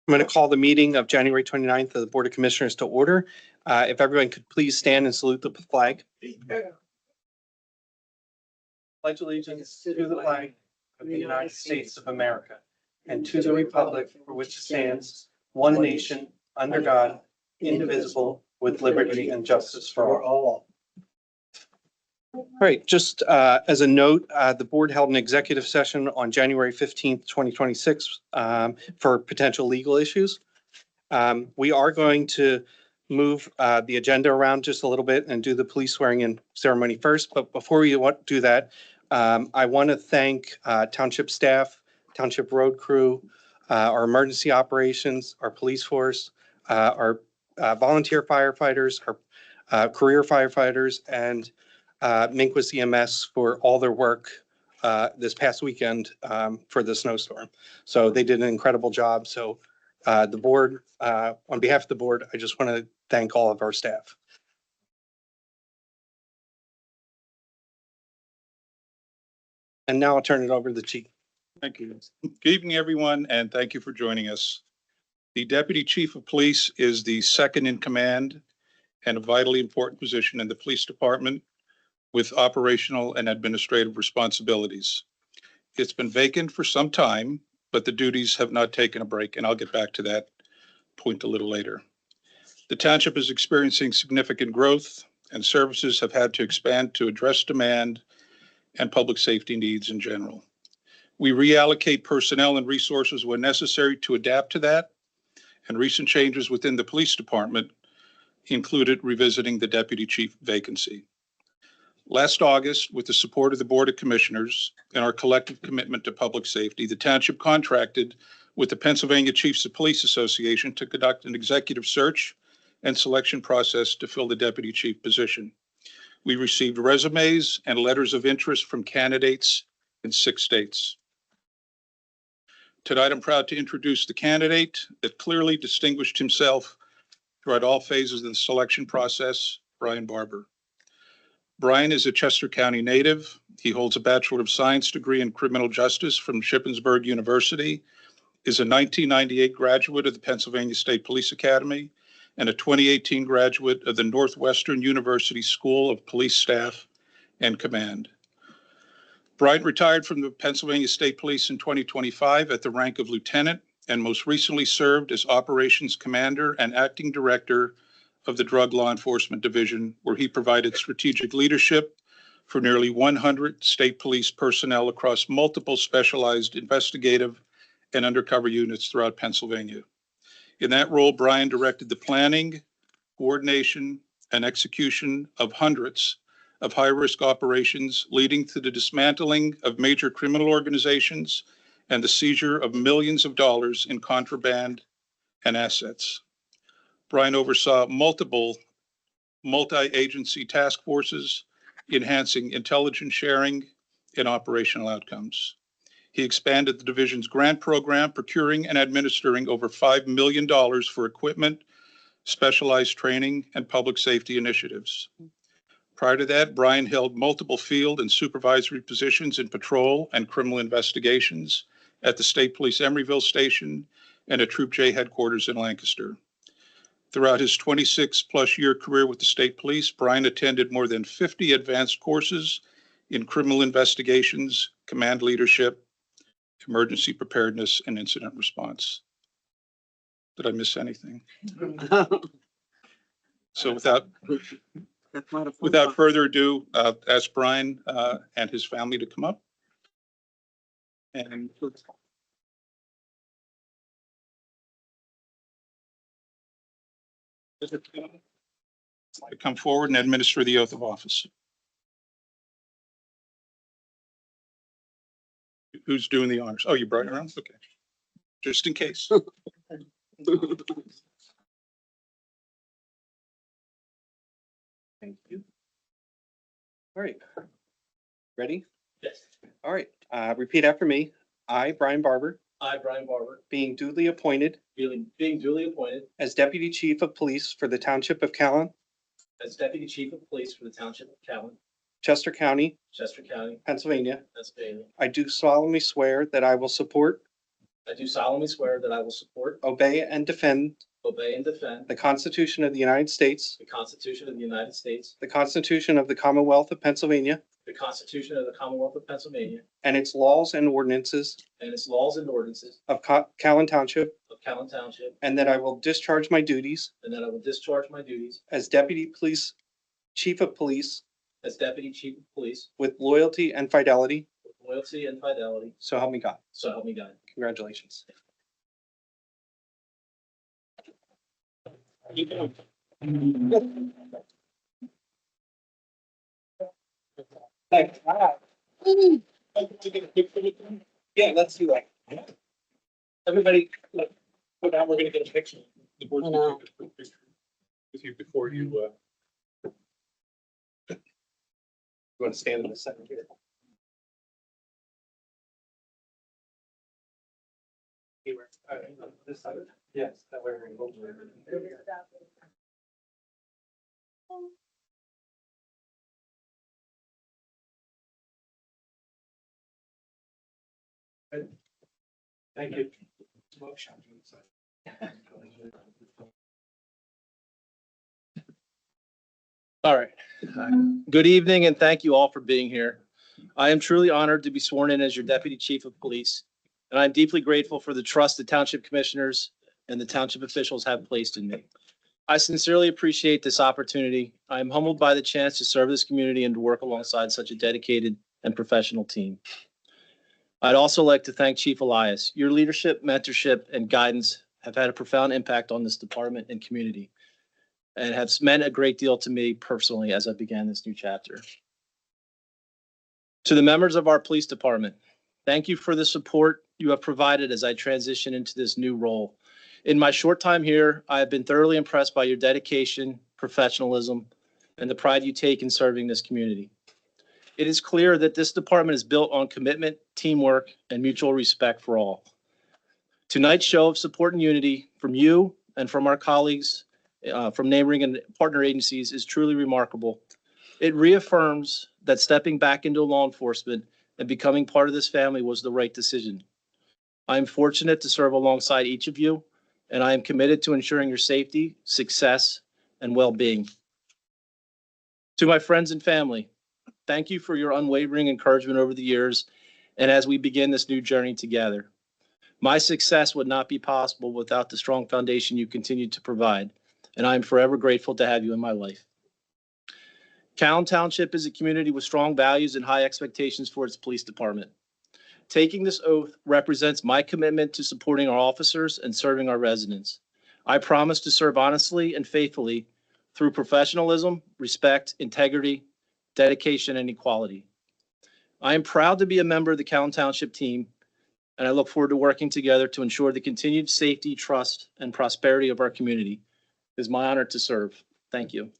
I'm going to call the meeting of January 29th of the Board of Commissioners to order. If everyone could please stand and salute the flag. Pledge allegiance to the flag of the United States of America and to the republic for which it stands, one nation, under God, indivisible, with liberty and justice for all. All right, just as a note, the board held an executive session on January 15th, 2026 for potential legal issues. We are going to move the agenda around just a little bit and do the police swearing in ceremony first. But before we do that, I want to thank township staff, township road crew, our emergency operations, our police force, our volunteer firefighters, our career firefighters, and Minquist EMS for all their work this past weekend for the snowstorm. So they did an incredible job. So the board, on behalf of the board, I just want to thank all of our staff. And now I'll turn it over to the chief. Thank you. Good evening, everyone, and thank you for joining us. The Deputy Chief of Police is the second in command and a vitally important position in the police department with operational and administrative responsibilities. It's been vacant for some time, but the duties have not taken a break, and I'll get back to that point a little later. The township is experiencing significant growth, and services have had to expand to address demand and public safety needs in general. We reallocate personnel and resources when necessary to adapt to that, and recent changes within the police department included revisiting the deputy chief vacancy. Last August, with the support of the Board of Commissioners and our collective commitment to public safety, the township contracted with the Pennsylvania Chiefs of Police Association to conduct an executive search and selection process to fill the deputy chief position. We received resumes and letters of interest from candidates in 6 states. Tonight, I'm proud to introduce the candidate that clearly distinguished himself throughout all phases of the selection process, Brian Barber. Brian is a Chester County native. He holds a Bachelor of Science degree in Criminal Justice from Shippensburg University, is a 1998 graduate of the Pennsylvania State Police Academy, and a 2018 graduate of the Northwestern University School of Police Staff and Command. Brian retired from the Pennsylvania State Police in 2025 at the rank of lieutenant, and most recently served as operations commander and acting director of the Drug Law Enforcement Division, where he provided strategic leadership for nearly 100 state police personnel across multiple specialized investigative and undercover units throughout Pennsylvania. In that role, Brian directed the planning, coordination, and execution of hundreds of high-risk operations, leading to the dismantling of major criminal organizations and the seizure of millions of dollars in contraband and assets. Brian oversaw multiple multi-agency task forces, enhancing intelligence sharing and operational outcomes. He expanded the division's grant program, procuring and administering over $5 million for equipment, specialized training, and public safety initiatives. Prior to that, Brian held multiple field and supervisory positions in patrol and criminal investigations at the State Police Emeryville Station and at Troop J headquarters in Lancaster. Throughout his 26-plus year career with the state police, Brian attended more than 50 advanced courses in criminal investigations, command leadership, emergency preparedness, and incident response. Did I miss anything? So without further ado, ask Brian and his family to come up. And to come forward and administer the oath of office. Who's doing the honors? Oh, you brought it around? Okay. Just in case. Thank you. All right. Ready? Yes. All right. Repeat after me. I, Brian Barber, I, Brian Barber, being duly appointed being duly appointed as Deputy Chief of Police for the Township of Callan, as Deputy Chief of Police for the Township of Callan, Chester County, Chester County, Pennsylvania, Pennsylvania, I do solemnly swear that I will support, I do solemnly swear that I will support, obey, and defend obey, and defend the Constitution of the United States, the Constitution of the United States, the Constitution of the Commonwealth of Pennsylvania, the Constitution of the Commonwealth of Pennsylvania, and its laws and ordinances and its laws and ordinances of Callan Township, of Callan Township, and that I will discharge my duties and that I will discharge my duties as Deputy Chief of Police as Deputy Chief of Police with loyalty and fidelity. with loyalty and fidelity, So help me God. so help me God. Congratulations. Yeah, let's do that. Everybody, look, go down, we're gonna get a picture. The board's I gonna know. take a quick picture with you before you, You want to stand in the center here? Anywhere. This side? Yes, that way we're going to. Thank you. All right. Good evening, and thank you all for being here. I am truly honored to be sworn in as your Deputy Chief of Police, and I'm deeply grateful for the trust the Township Commissioners and the Township officials have placed in me. I sincerely appreciate this opportunity. I am humbled by the chance to serve this community and to work alongside such a dedicated and professional team. I'd also like to thank Chief Elias. Your leadership, mentorship, and guidance have had a profound impact on this department and community, and have meant a great deal to me personally as I began this new chapter. To the members of our police department, thank you for the support you have provided as I transition into this new role. In my short time here, I have been thoroughly impressed by your dedication, professionalism, and the pride you take in serving this community. It is clear that this department is built on commitment, teamwork, and mutual respect for all. Tonight's show of support and unity from you and from our colleagues from neighboring and partner agencies is truly remarkable. It reaffirms that stepping back into law enforcement and becoming part of this family was the right decision. I am fortunate to serve alongside each of you, and I am committed to ensuring your safety, success, and well-being. To my friends and family, thank you for your unwavering encouragement over the years and as we begin this new journey together. My success would not be possible without the strong foundation you continue to provide, and I am forever grateful to have you in my life. Callan Township is a community with strong values and high expectations for its police department. Taking this oath represents my commitment to supporting our officers and serving our residents. I promise to serve honestly and faithfully through professionalism, respect, integrity, dedication, and equality. I am proud to be a member of the Callan Township team, and I look forward to working together to ensure the continued safety, trust, and prosperity of our community. It is my honor to serve. Thank you.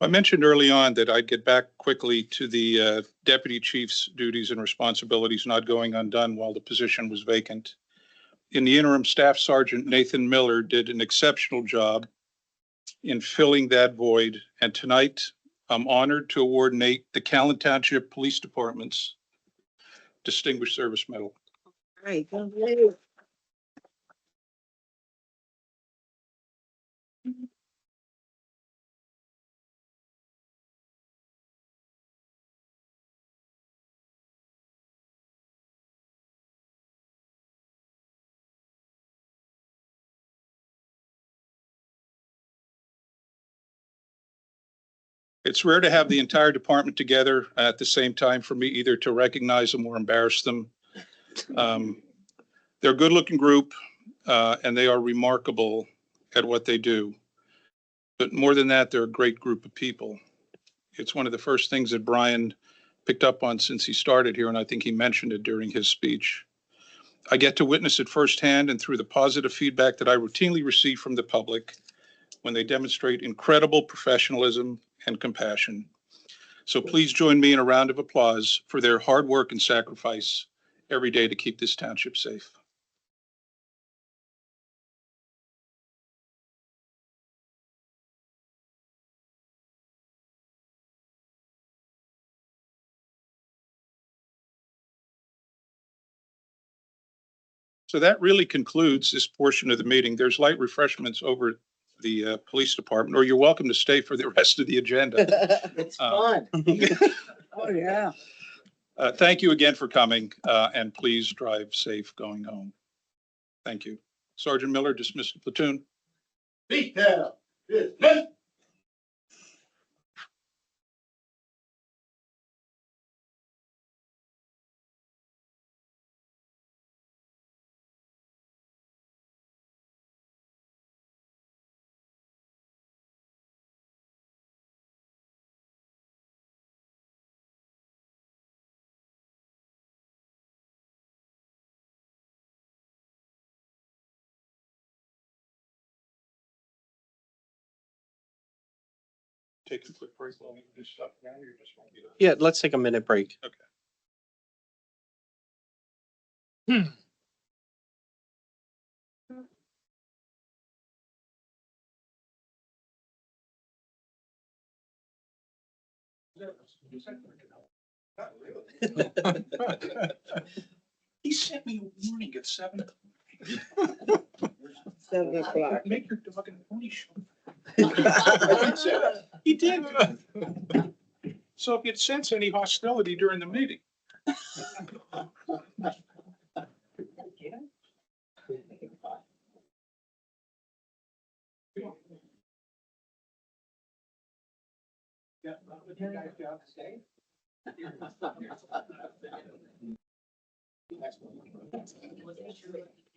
I mentioned early on that I'd get back quickly to the deputy chief's duties and responsibilities not going undone while the position was vacant. In the interim, Staff Sergeant Nathan Miller did an exceptional job in filling that void, and tonight I'm honored to award Nate the Callan Township Police Department's Distinguished Service Medal. Great. Good. It's rare to have the entire department together at the same time for me either to recognize them or embarrass them. They're a good-looking group, and they are remarkable at what they do. But more than that, they're a great group of people. It's one of the first things that Brian picked up on since he started here, and I think he mentioned it during his speech. I get to witness it firsthand and through the positive feedback that I routinely receive from the public when they demonstrate incredible professionalism and compassion. So please join me in a round of applause for their hard work and sacrifice every day to keep this township safe. So that really concludes this portion of the meeting. There's light refreshments over the police department, or you're welcome to stay for the rest of the agenda. It's fun. Oh, yeah. Thank you again for coming, and please drive safe going home. Thank you. Sergeant Miller, dismiss the platoon. Detail. Dismiss. Take a quick break while we do stuff now. You just want me to. Yeah, let's take a minute break. Okay. He sent me a warning at 7. 7 o'clock. Make your dog and pony show. He did. So if you'd sense any hostility during the meeting.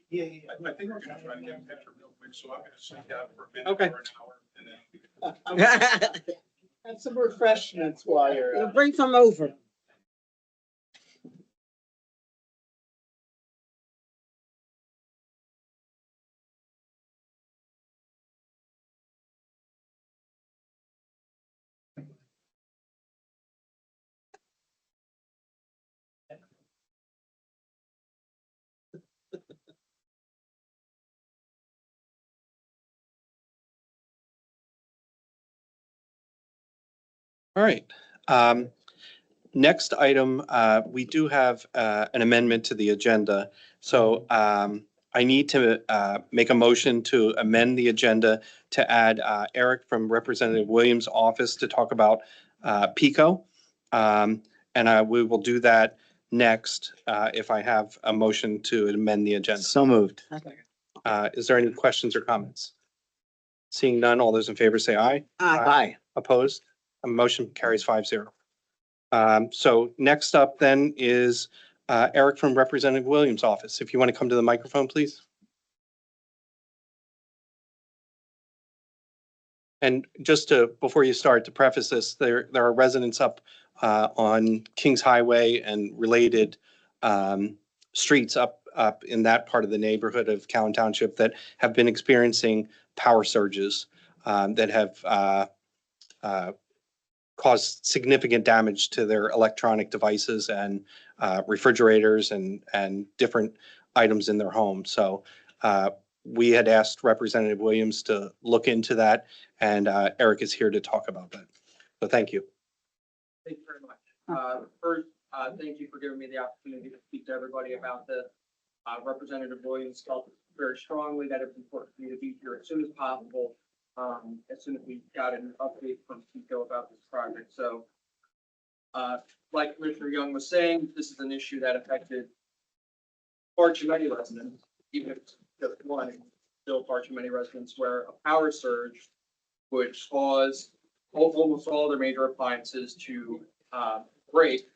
Yeah. I think we're gonna try to get a picture real quick, so I'm gonna sit down for a minute Okay. or an hour and then. And some refreshments while you're. Bring some over. All right. Next item, we do have an amendment to the agenda. So I need to make a motion to amend the agenda to add Eric from Representative Williams' office to talk about PICO. And we will do that next if I have a motion to amend the agenda. So moved. Is there any questions or comments? Seeing none, all those in favor say aye. Aye. Opposed? A motion carries 5-0. So next up then is Eric from Representative Williams' office. If you want to come to the microphone, please. And just to, before you start, to preface this, there are residents up on Kings Highway and related streets up in that part of the neighborhood of Cowan Township that have been experiencing power surges that have caused significant damage to their electronic devices and refrigerators and different items in their home. So we had asked Representative Williams to look into that, and Eric is here to talk about that. So thank you. Thank you very much. First, thank you for giving me the opportunity to speak to everybody about this. Representative Williams felt very strongly that it's important for me to be here as soon as possible, as soon as we got an update from PICO about this project. So, like Commissioner Young was saying, this is an issue that affected far too many residents, even if it's just one, still far too many residents, where a power surge would cause almost all their major appliances to break.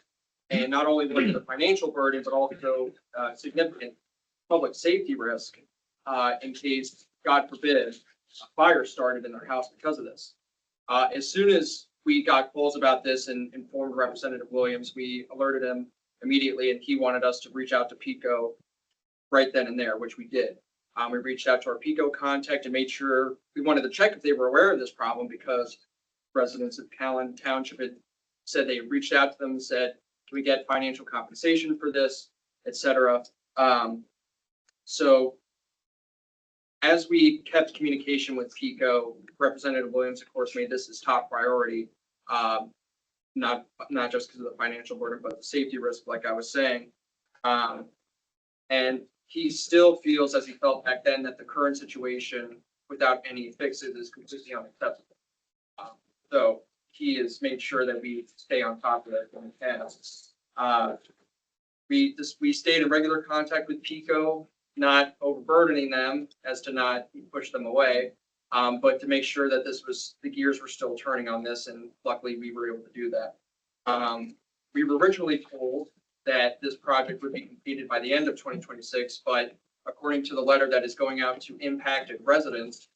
And not only was it a financial burden, but also significant public safety risk in case, God forbid, a fire started in their house because of this. As soon as we got calls about this and informed Representative Williams, we alerted him immediately, and he wanted us to reach out to PICO right then and there, which we did. We reached out to our PICO contact and made sure we wanted to check if they were aware of this problem, because residents of Cowan Township had said they reached out to them and said, "Can we get financial compensation for this, et cetera?" So as we kept communication with PICO, Representative Williams, of course, made this his top priority, not just because of the financial burden, but the safety risk, like I was saying. And he still feels, as he felt back then, that the current situation without any fixes is completely unacceptable. So he has made sure that we stay on top of it when we can. We stayed in regular contact with Pico, not overburdening them as to not push them away, but to make sure that the gears were still turning on this, and luckily we were able to do that. We were originally told that this project would be completed by the end of 2026, but according to the letter that is going out to impacted residents,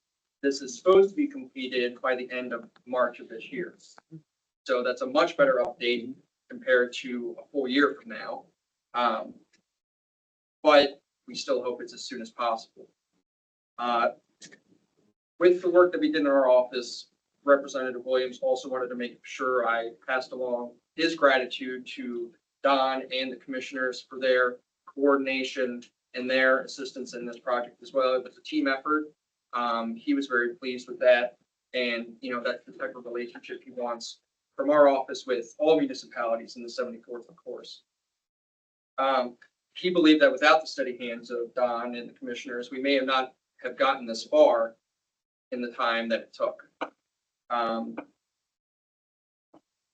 this is supposed to be completed by the end of March of this year. So that's a much better update compared to a full year from now. But we still hope it's as soon as possible. With the work that we did in our office, Representative Williams also wanted to make sure I passed along his gratitude to Don and the commissioners for their coordination and their assistance in this project as well. It was a team effort. He was very pleased with that. And, that's the type of relationship he wants from our office with all municipalities in the 74th, of course. He believed that without the steady hands of Don and the commissioners, we may not have gotten this far in the time that it took.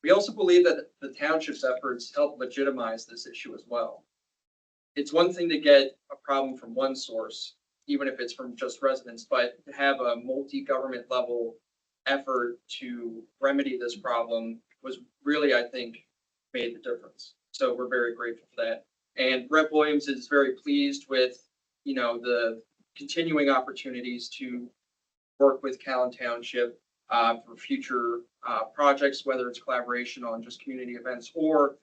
We also believe that the township's efforts help legitimize this issue as well. It's one thing to get a problem from one source, even if it's from just residents, but to have a multi-government level effort to remedy this problem was really, I think, made the difference. So we're very grateful for that. And Rep. Williams is very pleased with, the continuing opportunities to work with Callan Township for future projects, whether it's collaboration on just community events or,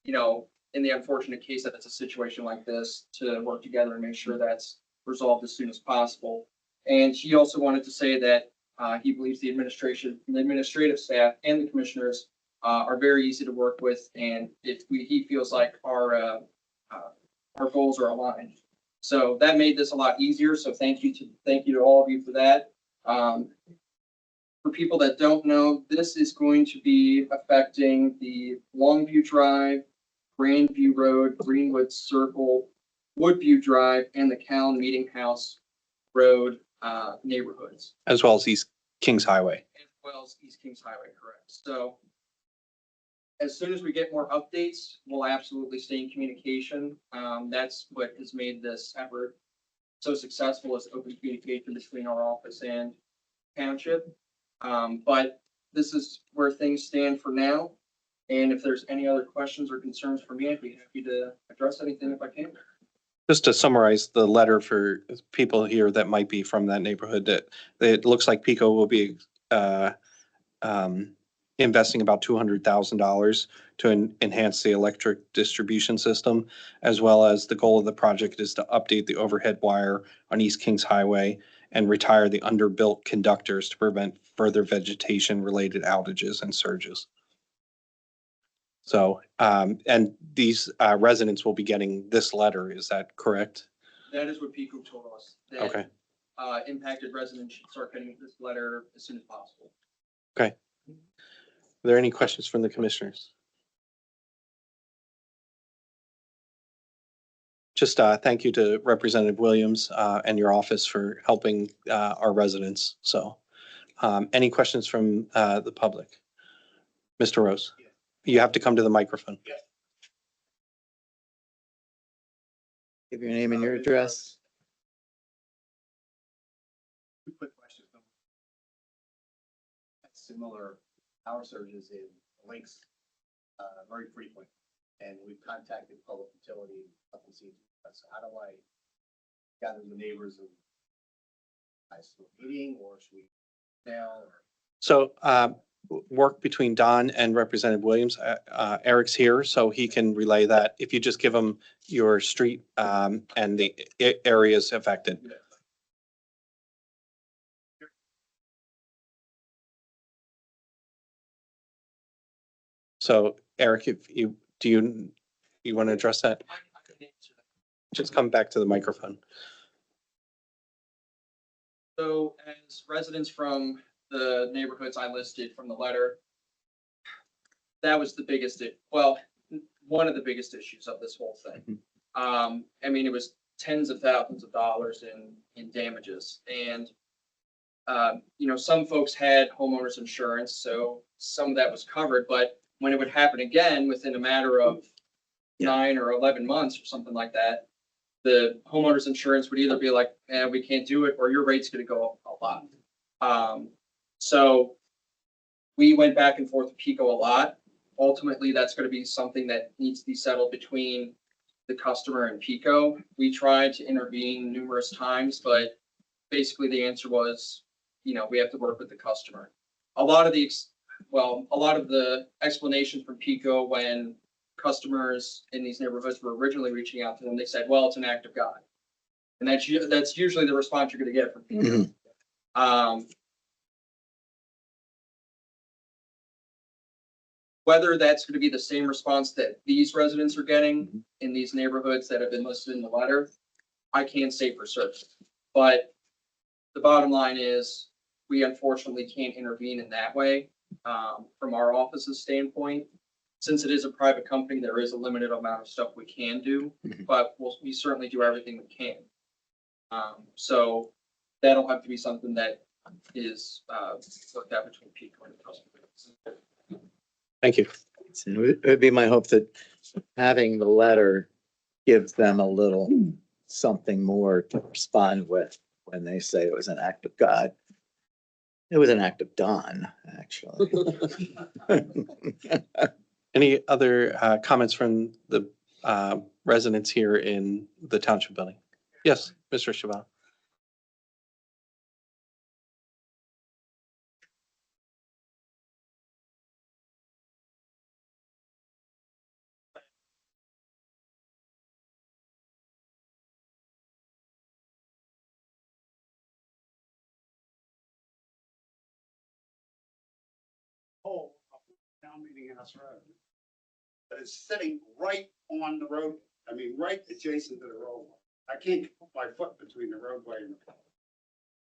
in the unfortunate case that it's a situation like this, to work together and make sure that's resolved as soon as possible. And he also wanted to say that he believes the administrative staff and the commissioners are very easy to work with, and he feels like our goals are aligned. So that made this a lot easier. So thank you to all of you for that. For people that don't know, this is going to be affecting the Longview Drive, Grandview Road, Greenwood Circle, Woodview Drive, and the Callan Meeting House Road neighborhoods, As well as East Kings Highway. as well as East Kings Highway, correct? So as soon as we get more updates, we'll absolutely stay in communication. That's what has made this effort so successful, is open communication between our office and township. But this is where things stand for now. And if there's any other questions or concerns for me, I'd be happy to address anything if I can. Just to summarize the letter for people here that might be from that neighborhood, that it looks like Pico will be investing about $200,000 to enhance the electric distribution system, as well as the goal of the project is to update the overhead wire on East Kings Highway and retire the underbuilt conductors to prevent further vegetation-related outages and surges. So, and these residents will be getting this letter, is that correct? That is what Pico told us. that, Okay, Impacted residents should start getting this letter as soon as possible. are there any questions from the commissioners? Just thank you to Representative Williams and your office for helping our residents. So any questions from the public? Mr. Rose, you have to come to the microphone. Give your name and your address. Two quick questions. Similar power surges in links, very frequent, and we've contacted public utility, nothing seems. So how do I gather the neighbors and I still meeting, or should we now? So work between Don and Representative Williams. Eric's here, so he can relay that. If you just give him your street and the areas affected. So Eric, if you want to address that? I can answer that. Just come back to the microphone. So as residents from the neighborhoods I listed from the letter, that was the biggest, one of the biggest issues of this whole thing. I mean, it was tens of thousands of dollars in damages. And, some folks had homeowners insurance, so some of that was covered, but when it would happen again within a matter of 9 or 11 months or something like that, the homeowners insurance would either be like, we can't do it, or your rate's gonna go up a lot. So we went back and forth with PICO a lot. Ultimately, that's gonna be something that needs to be settled between the customer and PICO. We tried to intervene numerous times, but basically the answer was, we have to work with the customer. A lot of the explanation from PICO when customers in these neighborhoods were originally reaching out to them, they said, well, it's an act of God. And that's usually the response you're gonna get from PICO. Whether that's gonna be the same response that these residents are getting in these neighborhoods that have been listed in the letter, I can't say for certain. But the bottom line is, we unfortunately can't intervene in that way, from our office's standpoint. Since it is a private company, there is a limited amount of stuff we can do, but we certainly do everything we can. So that'll have to be something that is, worked out between PICO and the customer. Thank you. It would be my hope that having the letter gives them a little something more to respond with when they say it was an act of God. It was an act of Don, actually. Any other comments from the residents here in the township building? Yes, Mr. Chabot. Pole up Town Meeting House Road that is sitting right on the road. I mean, right adjacent to the roadway. I can't put my foot between the roadway and the pole.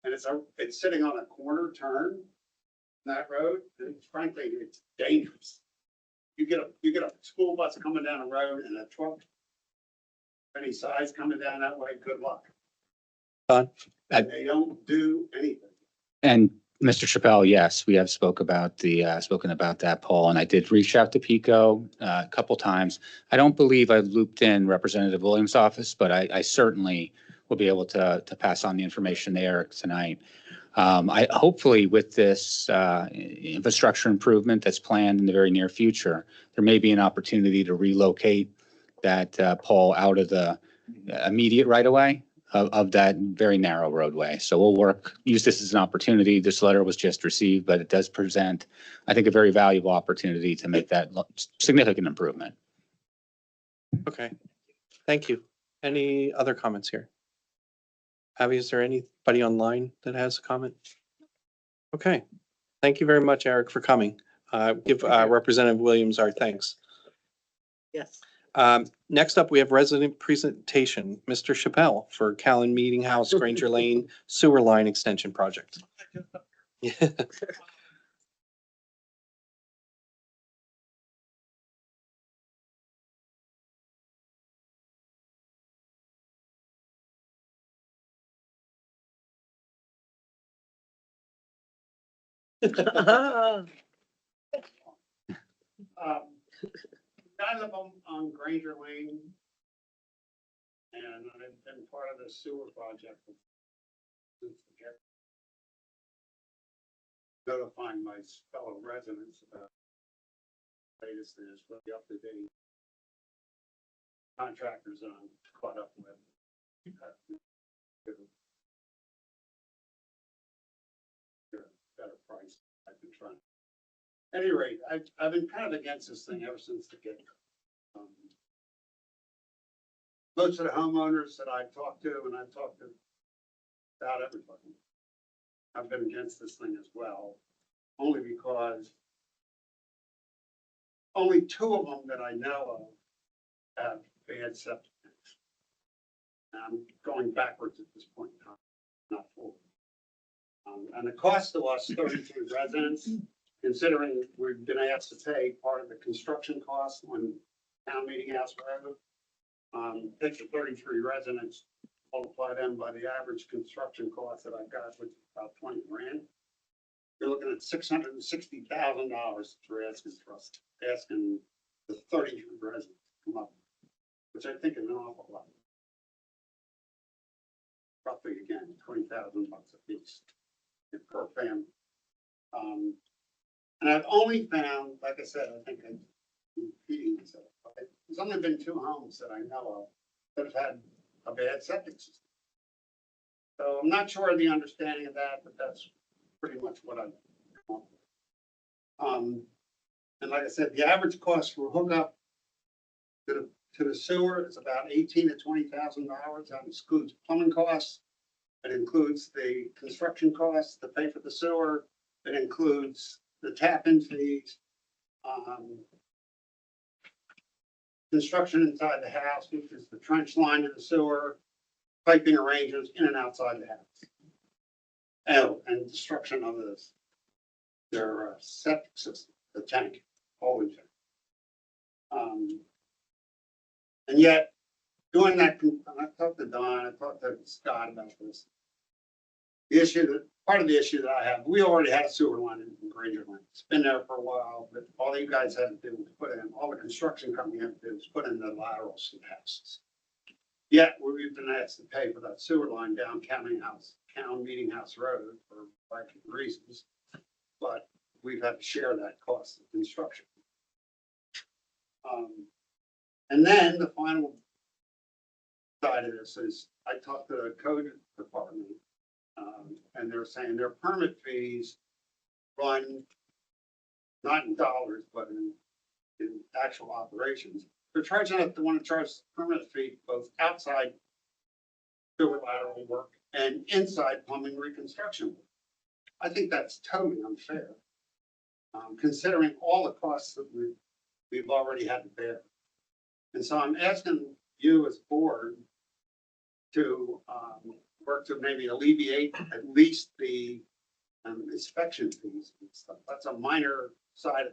And it's sitting on a corner turn in that road. And frankly, it's dangerous. You get a school bus coming down the road and a truck any size coming down that way, good luck. Don? And they don't do anything. And Mr. Chappelle, yes, we have spoken about that, Paul, and I did reach out to PICO a couple times. I don't believe I looped in Representative Williams' office, but I certainly will be able to pass on the information there tonight. I hopefully with this infrastructure improvement that's planned in the very near future, there may be an opportunity to relocate that pole out of the immediate right of way of that very narrow roadway. So we'll use this as an opportunity. This letter was just received, but it does present, I think, a very valuable opportunity to make that significant improvement. Okay, thank you. Any other comments here? Abby, is there anybody online that has a comment? Okay, thank you very much, Eric, for coming. Give Representative Williams our thanks. Yes. Next up, we have resident presentation, Mr. Chappelle for Callan Meeting House Granger Lane Sewer Line Extension Project. I live on Granger Lane. And I've been part of the sewer project. Since the get. Notifying my fellow residents about latest is what the up-to-date contractors I'm caught up with. Better price. I've been trying. At any rate, I've been kind of against this thing ever since the get-go. Most of the homeowners that I've talked to, and I've talked to about everybody, I've been against this thing as well, only because only 2 of them that I know of have bad septic tanks. And I'm going backwards at this point in time, not forward. And the cost to us 32 residents, considering we've been asked to pay part of the construction cost on Town Meeting House Road, Take the 33 residents, multiply them by the average construction cost that I got, which is about 20 grand. You're looking at $660,000 for asking the 33 residents to come up, which I think is an awful lot. Roughly again, $20,000 a piece per family. And I've only found, like I said, I think I'm repeating myself, but there's only been 2 homes that I know of that have had a bad septic system. So I'm not sure of the understanding of that, but that's pretty much what I've come up with. And like I said, the average cost for a hookup to the sewer is about $18,000 to $20,000. That excludes plumbing costs. It includes the construction costs to pay for the sewer. It includes the tap-in fees, construction inside the house, which is the trench line to the sewer, piping arrangements in and outside the house. Oh, and destruction of their septic system, the tank, always. And yet, doing that, I talked to Don, I talked to Scott about this. Part of the issue that I have, we already had a sewer line in Granger Lane. It's been there for a while, but all you guys had to do was put in, all the construction company had to do was put in the laterals to the houses. Yet, we've been asked to pay for that sewer line down Town Meeting House Road for like reasons, but we've had to share that cost of construction. And then the final side of this is, I talked to the code department, and they're saying their permit fees run not in dollars, but in actual operations. They're charging us, they want to charge permit fee both outside sewer lateral work and inside plumbing reconstruction work. I think that's totally unfair, considering all the costs that we've already had to bear. And so I'm asking you as board to work to maybe alleviate at least the inspection fees and stuff. That's a minor side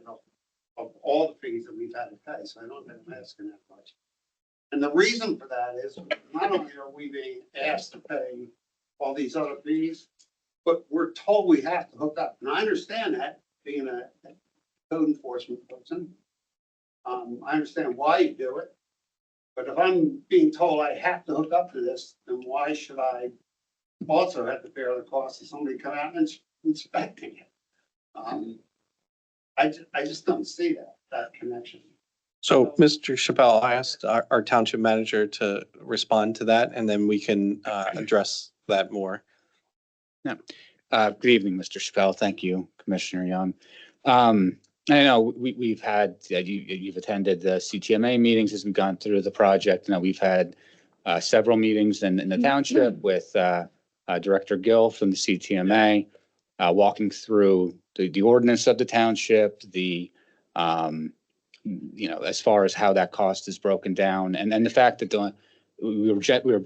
of all the fees that we've had to pay, so I don't think I'm asking that much. And the reason for that is not only are we being asked to pay all these other fees, but we're told we have to hook up. And I understand that, being a code enforcement person. I understand why you do it. But if I'm being told I have to hook up to this, then why should I also have to bear the cost of somebody coming out and inspecting it? I just don't see that connection. So, Mr. Chappelle, I asked our township manager to respond to that, and then we can address that more. Good evening, Mr. Chappelle. Thank you, Commissioner Young. I know we've had, you've attended the CTMA meetings as we've gone through the project. Now we've had several meetings in the township with Director Gill from the CTMA, walking through the ordinance of the township, as far as how that cost is broken down, and the fact that we were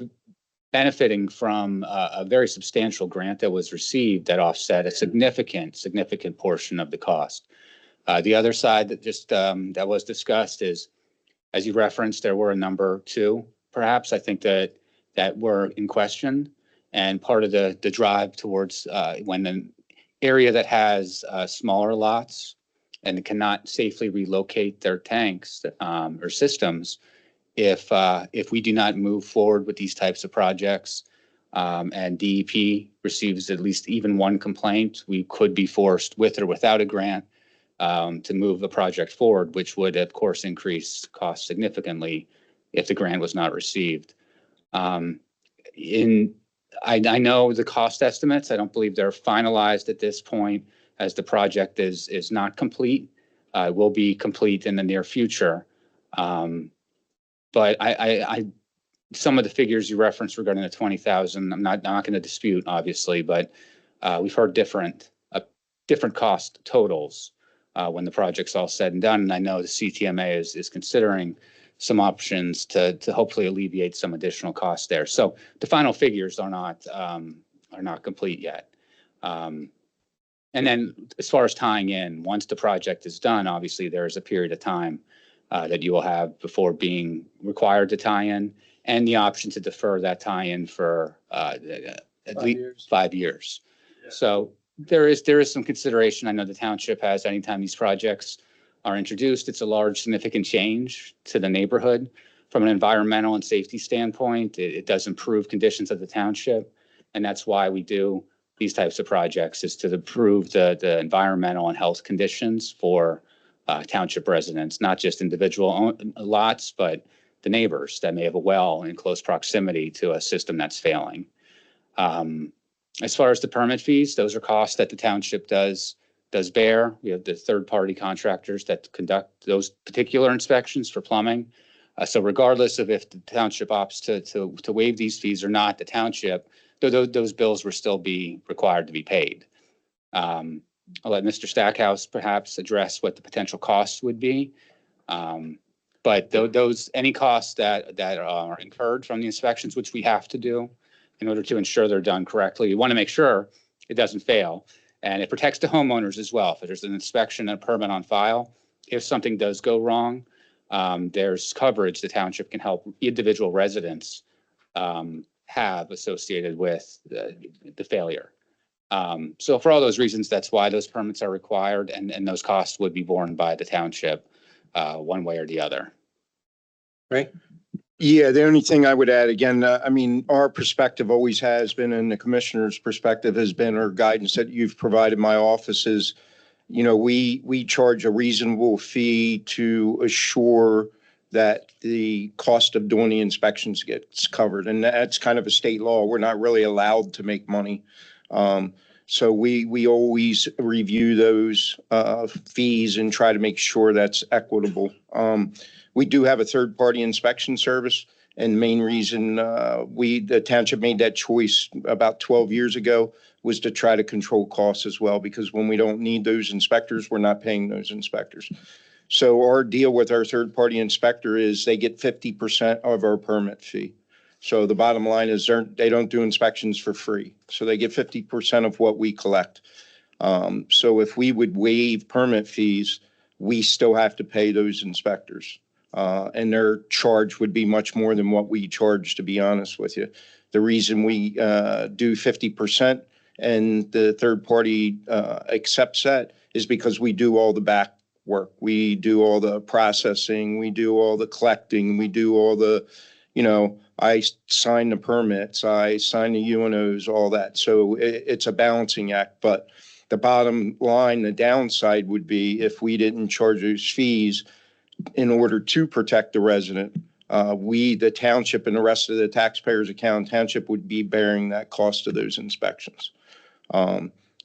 benefiting from a very substantial grant that was received that offset a significant portion of the cost. The other side that was discussed is, as you referenced, there were a number too, perhaps, I think that were in question. And part of the drive towards when the area that has smaller lots and cannot safely relocate their tanks or systems, if we do not move forward with these types of projects, and DEP receives at least even one complaint, we could be forced, with or without a grant, to move the project forward, which would, of course, increase costs significantly if the grant was not received. I know the cost estimates. I don't believe they're finalized at this point, as the project is not complete. It will be complete in the near future. But some of the figures you referenced regarding the 20,000, I'm not going to dispute, obviously, but we've heard different cost totals when the project's all said and done. And I know the CTMA is considering some options to hopefully alleviate some additional costs there. So the final figures are not complete yet. And then as far as tying in, once the project is done, obviously there is a period of time that you will have before being required to tie in, and the option to defer that tie-in for at least 5 years. So there is some consideration. I know the township has, anytime these projects are introduced, it's a large, significant change to the neighborhood. From an environmental and safety standpoint, it does improve conditions of the township. And that's why we do these types of projects, is to improve the environmental and health conditions for township residents, not just individual lots, but the neighbors that may have a well in close proximity to a system that's failing. As far as the permit fees, those are costs that the township does bear. We have the third-party contractors that conduct those particular inspections for plumbing. So regardless of if the township opts to waive these fees or not, the township, those bills will still be required to be paid. I'll let Mr. Stackhouse perhaps address what the potential costs would be. But any costs that are incurred from the inspections, which we have to do in order to ensure they're done correctly, we want to make sure it doesn't fail. And it protects the homeowners as well. If there's an inspection and a permit on file, if something does go wrong, there's coverage the township can help individual residents have associated with the failure. So for all those reasons, that's why those permits are required, and those costs would be borne by the township one way or the other. Right? Yeah, the only thing I would add, again, I mean, our perspective always has been, and the commissioner's perspective has been, or guidance that you've provided my office is, you know, we charge a reasonable fee to assure that the cost of doing the inspections gets covered. And that's kind of a state law. We're not really allowed to make money. So we always review those fees and try to make sure that's equitable. We do have a third-party inspection service, and main reason the township made that choice about 12 years ago was to try to control costs as well, because when we don't need those inspectors, we're not paying those inspectors. So our deal with our third-party inspector is they get 50% of our permit fee. So the bottom line is they don't do inspections for free. So they get 50% of what we collect. So if we would waive permit fees, we still have to pay those inspectors. And their charge would be much more than what we charge, to be honest with you. The reason we do 50% and the third party accepts that is because we do all the back work. We do all the processing, we do all the collecting, we do all the, you know, I sign the permits, I sign the UNOs, all that. So it's a balancing act. But the bottom line, the downside would be if we didn't charge those fees in order to protect the resident, the township and the rest of the taxpayers account township would be bearing that cost of those inspections.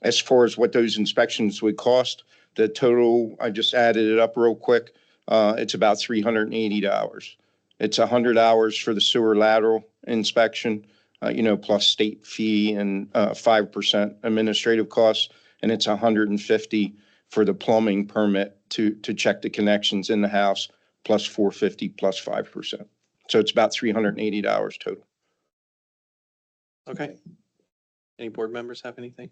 As far as what those inspections would cost, the total, I just added it up real quick. It's about $380. It's 100 hours for the sewer lateral inspection, you know, plus state fee and 5% administrative costs. And it's 150 for the plumbing permit to check the connections in the house, plus 450 plus 5%. So it's about $380 total. Okay. Any board members have anything?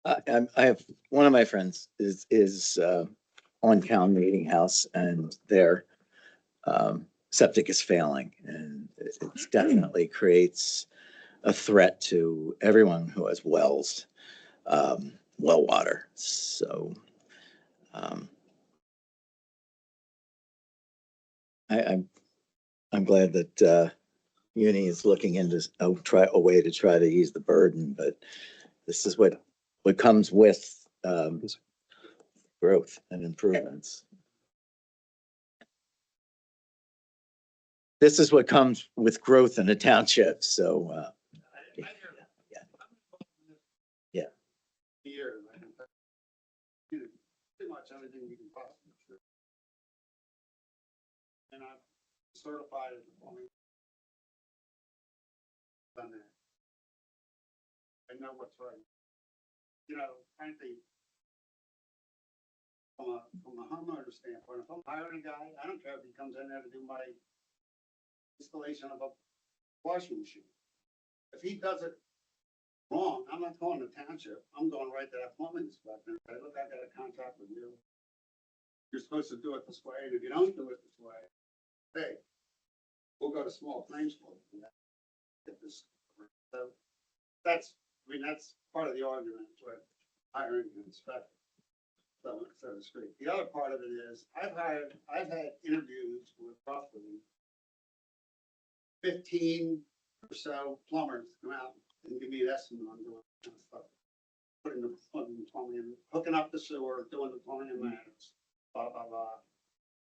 I have, one of my friends is on Town Meeting House, and their septic is failing, and it definitely creates a threat to everyone who has wells, well water. So I'm glad that Uni is looking into a way to try to ease the burden, but this is what comes with growth and improvements. This is what comes with growth in a township. So Years, I can do pretty much everything you can possibly do. And I'm certified as a plumbing. Done that. I know what's right. You know, frankly, from a homeowner standpoint, if I'm hiring a guy, I don't care if he comes in there to do my installation of a washing machine. If he does it wrong, I'm not calling the township. I'm going right to that plumbing inspector. I look, I got a contract You're supposed to do it this way, and if you don't do it this way, hey, we'll go to small claims court. And get this. So that's, I mean, that's part of the argument with hiring an inspector. So to speak. The other part of it is, I've had interviews with roughly 15 or so plumbers come out and give me an estimate on doing that kind of stuff. Putting the plumbing, hooking up the sewer, doing the plumbing and matters, blah, blah, blah.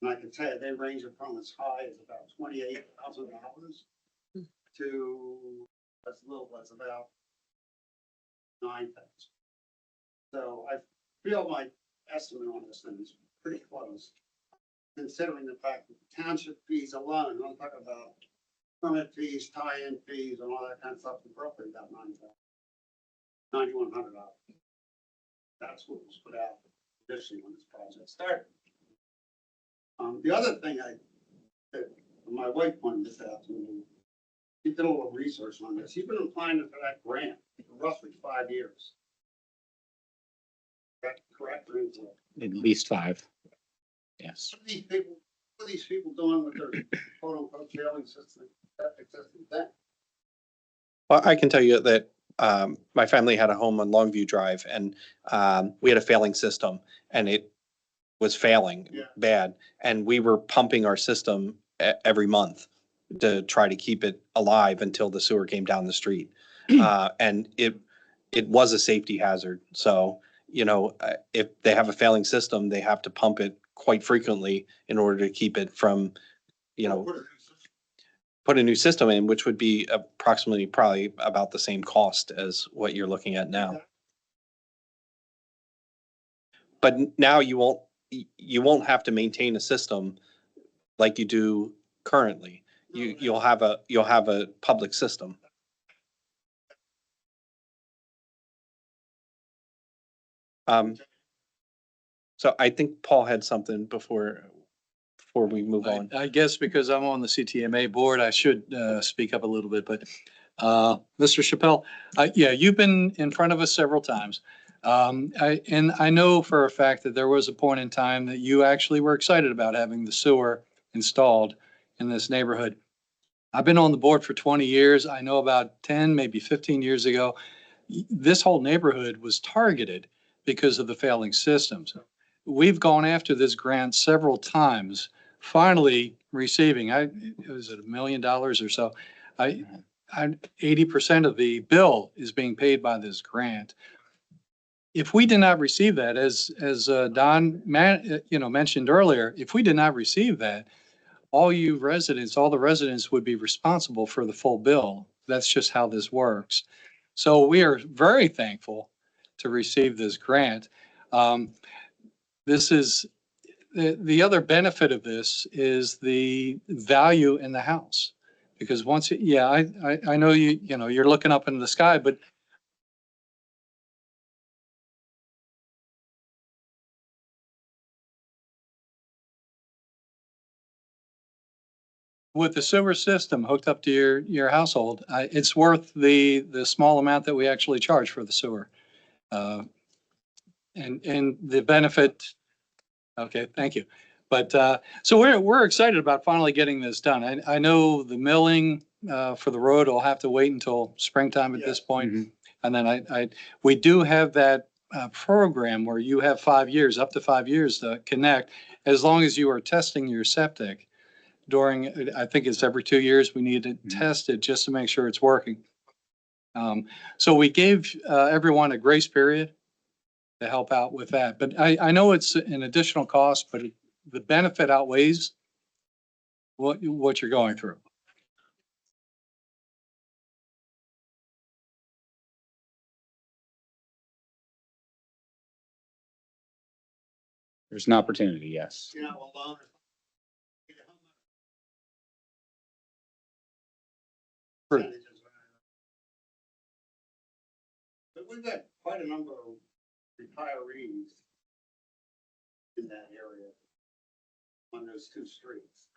And I can tell you, they range from as high as about $28,000 to as little as about 9,000. So I feel my estimate on this thing is pretty close, considering the fact that the township fees alone, I'm talking about permit fees, tie-in fees, and all that kind of stuff, is roughly about $9,100. That's what was put out initially when this project started. The other thing that my wife pointed this out to me, he did a little research on this. He's been applying for that grant for roughly 5 years. Is that correct or incorrect? At least 5. Yes. What are these people doing with their quote unquote failing system, septic system then? Well, I can tell you that my family had a home on Longview Drive, and we had a failing system, and it was failing Yeah. bad. And we were pumping our system every month to try to keep it alive until the sewer came down the street. And it was a safety hazard. So, you know, if they have a failing system, they have to pump it quite frequently in order to keep it from, you know, put a new system in, which would be approximately probably about the same cost as what you're looking at now. But now you won't have to maintain a system like you do currently. You'll have a public system. So I think Paul had something before we move on. I guess because I'm on the CTMA board, I should speak up a little bit, but Mr. Chappelle, yeah, you've been in front of us several times. And I know for a fact that there was a point in time that you actually were excited about having the sewer installed in this neighborhood. I've been on the board for 20 years. I know about 10, maybe 15 years ago, this whole neighborhood was targeted because of the failing systems. We've gone after this grant several times, finally receiving, was it $1 million or so? 80% of the bill is being paid by this grant. If we did not receive that, as Don mentioned earlier, if we did not receive that, all the residents would be responsible for the full bill. That's just how this works. So we are very thankful to receive this grant. This is the other benefit of this is the value in the house, because once, I know you're looking up into the sky, but with the sewer system hooked up to your household, it's worth the small amount that we actually charge for the sewer. And the benefit, okay, thank you. But so we're excited about finally getting this done. I know the milling for the road will have to wait until springtime at this point. Mhm. And then we do have that program where you have 5 years, up to 5 years to connect, as long as you are testing your septic during, I think it's every 2 years, we need to test it just to make sure it's working. So we gave everyone a grace period to help out with that. But I know it's an additional cost, but the benefit outweighs what you're going through. There's an opportunity, yes. You know, alone. But we've got quite a number of retirees in that area on those 2 streets.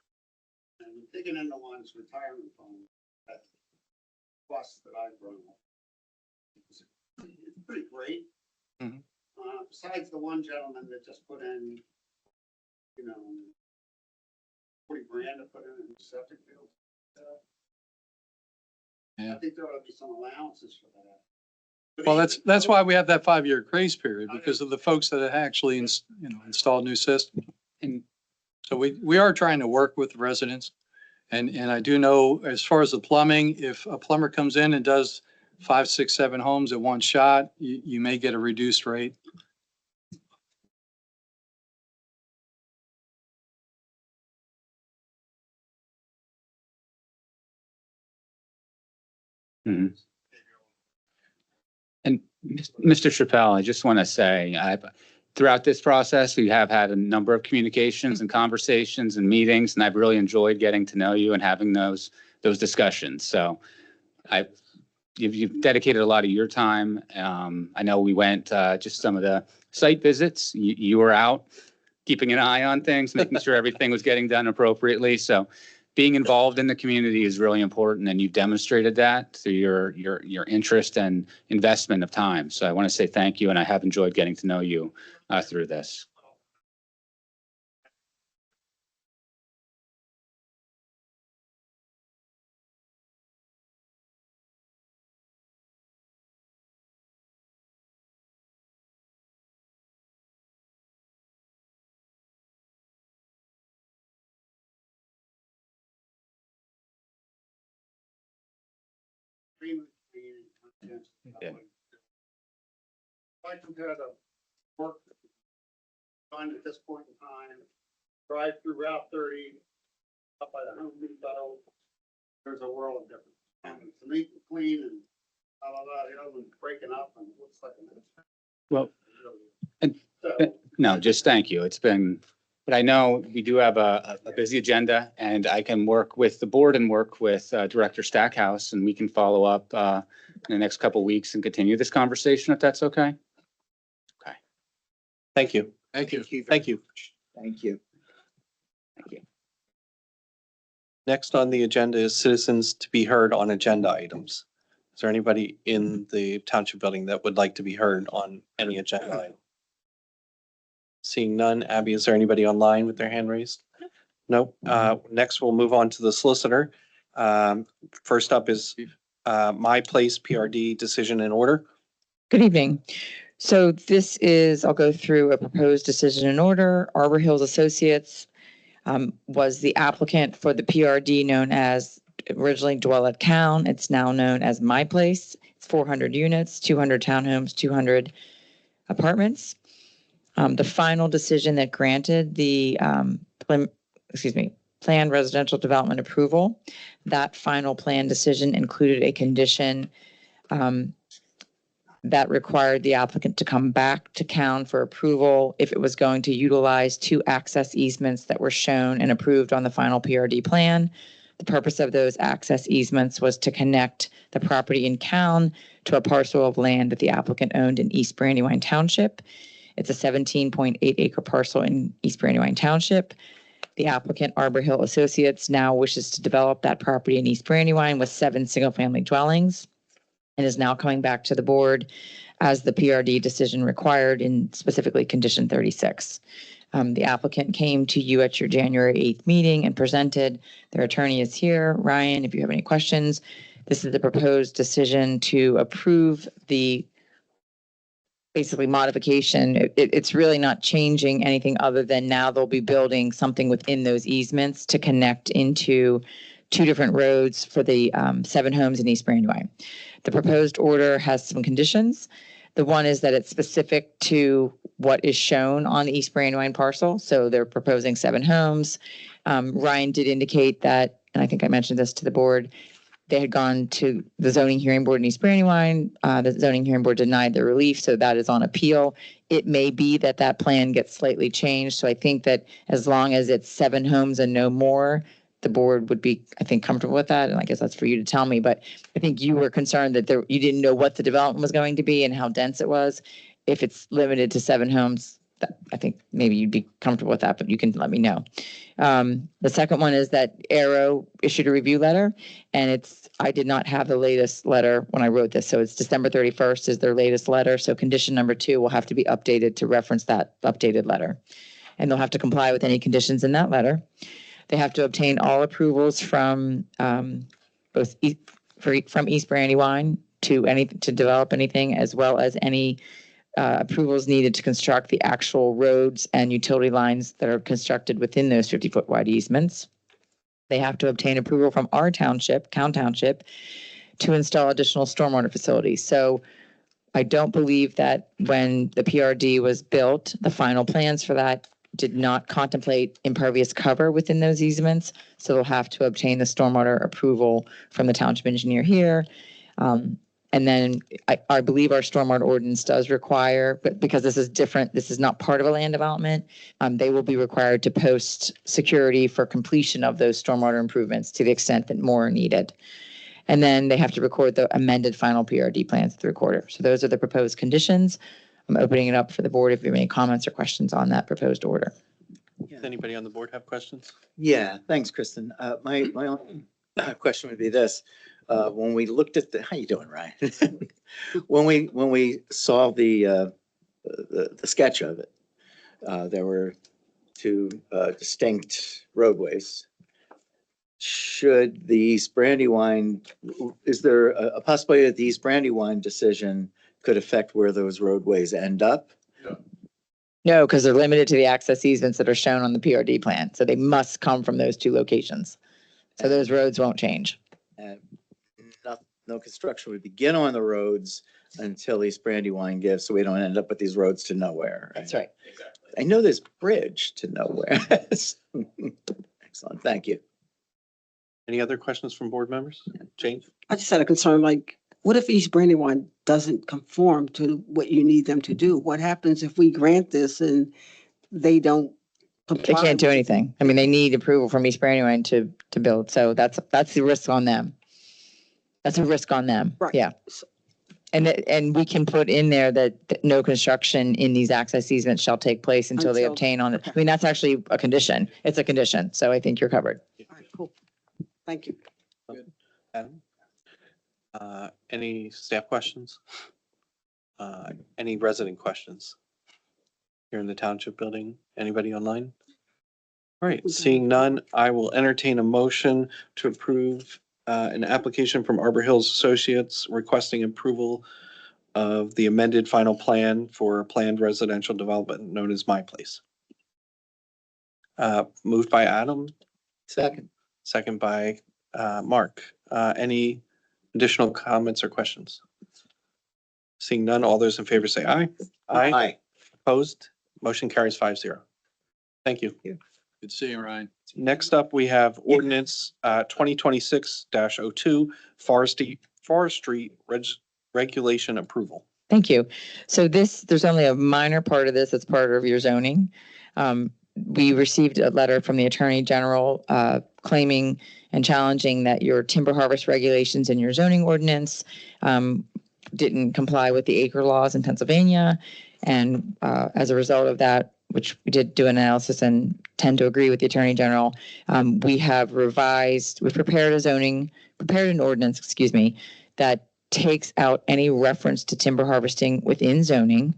And digging into one's retirement fund, that plus that I've grown up. It's pretty great. Mhm. besides the one gentleman that just put in, you know, 40 grand to put in a septic field. Yeah. I think there ought to be some allowances for that. But Well, even- that's why we have that 5-year grace period, because of the folks that have actually, installed new systems. And So we are trying to work with residents. And I do know, as far as the plumbing, if a plumber comes in and does 5, 6, 7 homes at one shot, you may get a reduced rate. Mhm. And Mr. Chappelle, I just want to say, throughout this process, we have had a number of communications and conversations and meetings, and I've really enjoyed getting to know you and having those discussions. So you've dedicated a lot of your time. I know we went, just some of the site visits. You were out keeping an eye on things, making sure everything was getting done appropriately. So being involved in the community is really important, and you've demonstrated that through your interest and investment of time. So I want to say thank you, and I have enjoyed getting to know you through this. Yeah. If I compare the work done at this point in time, drive through Route 30, up by the Home Depot, there's a world of difference. And it's neat and clean and blah, blah, blah, the other one's breaking up and it looks like a. Well, and- So, No, just thank you. It's been, but I know we do have a busy agenda, and I can work with the board and work with Director Stackhouse, and we can follow up in the next couple of weeks and continue this conversation, if that's okay. Thank you. Thank you. Thank you. Thank you. Thank you. Next on the agenda is citizens to be heard on agenda items. Is there anybody in the township building that would like to be heard on any agenda item? Seeing none. Abby, is there anybody online with their hand raised? Nope. Next, we'll move on to the solicitor. First up is My Place PRD decision in order. Good evening. So this is, I'll go through a proposed decision in order. Arbor Hills Associates was the applicant for the PRD known as originally Dwell Town. It's now known as My Place. It's 400 units, 200 townhomes, 200 apartments. The final decision that granted the planned residential development approval, that final plan decision included a condition that required the applicant to come back to COUN for approval if it was going to utilize 2 access easements that were shown and approved on the final PRD plan. The purpose of those access easements was to connect the property in COUN to a parcel of land that the applicant owned in East Brandywine Township. It's a 17.8 acre parcel in East Brandywine Township. The applicant, Arbor Hill Associates, now wishes to develop that property in East Brandywine with 7 single-family dwellings, and is now coming back to the board as the PRD decision required in specifically condition 36. The applicant came to you at your January 8th meeting and presented. Their attorney is here. Ryan, if you have any questions, this is the proposed decision to approve the basically modification. It's really not changing anything other than now they'll be building something within those easements to connect into 2 different roads for the 7 homes in East Brandywine. The proposed order has some conditions. The one is that it's specific to what is shown on the East Brandywine parcel. So they're proposing 7 homes. Ryan did indicate that, and I think I mentioned this to the board, they had gone to the zoning hearing board in East Brandywine. The zoning hearing board denied the relief, so that is on appeal. It may be that that plan gets slightly changed. So I think that as long as it's 7 homes and no more, the board would be, I think, comfortable with that. And I guess that's for you to tell me. But I think you were concerned that you didn't know what the development was going to be and how dense it was. If it's limited to 7 homes, I think maybe you'd be comfortable with that, but you can let me know. The second one is that Arrow issued a review letter, and I did not have the latest letter when I wrote this, so it's December 31st is their latest letter. So condition number 2 will have to be updated to reference that updated letter. And they'll have to comply with any conditions in that letter. They have to obtain all approvals from from East Brandywine to develop anything, as well as any approvals needed to construct the actual roads and utility lines that are constructed within those 50-foot wide easements. They have to obtain approval from our township, Cown Township, to install additional stormwater facilities. So I don't believe that when the PRD was built, the final plans for that did not contemplate impervious cover within those easements. So they'll have to obtain the stormwater approval from the township engineer here. And then I believe our stormwater ordinance does require, but because this is different, this is not part of a land development, they will be required to post security for completion of those stormwater improvements to the extent that more are needed. And then they have to record the amended final PRD plans to the recorder. So those are the proposed conditions. I'm opening it up for the board if you have any comments or questions on that proposed order. Does anybody on the board have questions? Yeah, thanks, Kristen. My only question would be this. When we looked at how you doing, Ryan? When we saw the sketch of it, there were 2 distinct roadways. Should the East Brandywine, is there a possibility that the East Brandywine decision could affect where those roadways end up? No, because they're limited to the access easements that are shown on the PRD plan. So they must come from those 2 locations. So those roads won't change. And no construction would begin on the roads until East Brandywine gives, so we don't end up with these roads to nowhere. That's right. I know there's bridge to nowhere. Excellent, thank you. Any other questions from board members? Jane? I just had a concern, like, what if East Brandywine doesn't conform to what you need them to do? What happens if we grant this and they don't They comply? can't do anything. I mean, they need approval from East Brandywine to build. So that's the risk on them. That's a risk on them. Right. Yeah. And we can put in there that no construction in these access easements shall take place until they obtain on it. I mean, that's actually a condition. It's a condition. So I think you're covered. All right, cool. Thank you. Adam? Any staff questions? Any resident questions? Here in the township building? Anybody online? All right, seeing none, I will entertain a motion to approve an application from Arbor Hills Associates requesting approval of the amended final plan for a planned residential development known as My Place. Moved by Adam, second by Mark. Any additional comments or questions? Seeing none, all those in favor say aye. Aye. Opposed? Motion carries 5-0. Thank you. Good to see you, Ryan. Next up, we have ordinance 2026-02, forestry regulation approval. Thank you. So there's only a minor part of this that's part of your zoning. We received a letter from the Attorney General claiming and challenging that your timber harvest regulations in your zoning ordinance didn't comply with the acre laws in Pennsylvania. And as a result of that, which we did do an analysis and tend to agree with the Attorney General, we've prepared an ordinance, that takes out any reference to timber harvesting within zoning.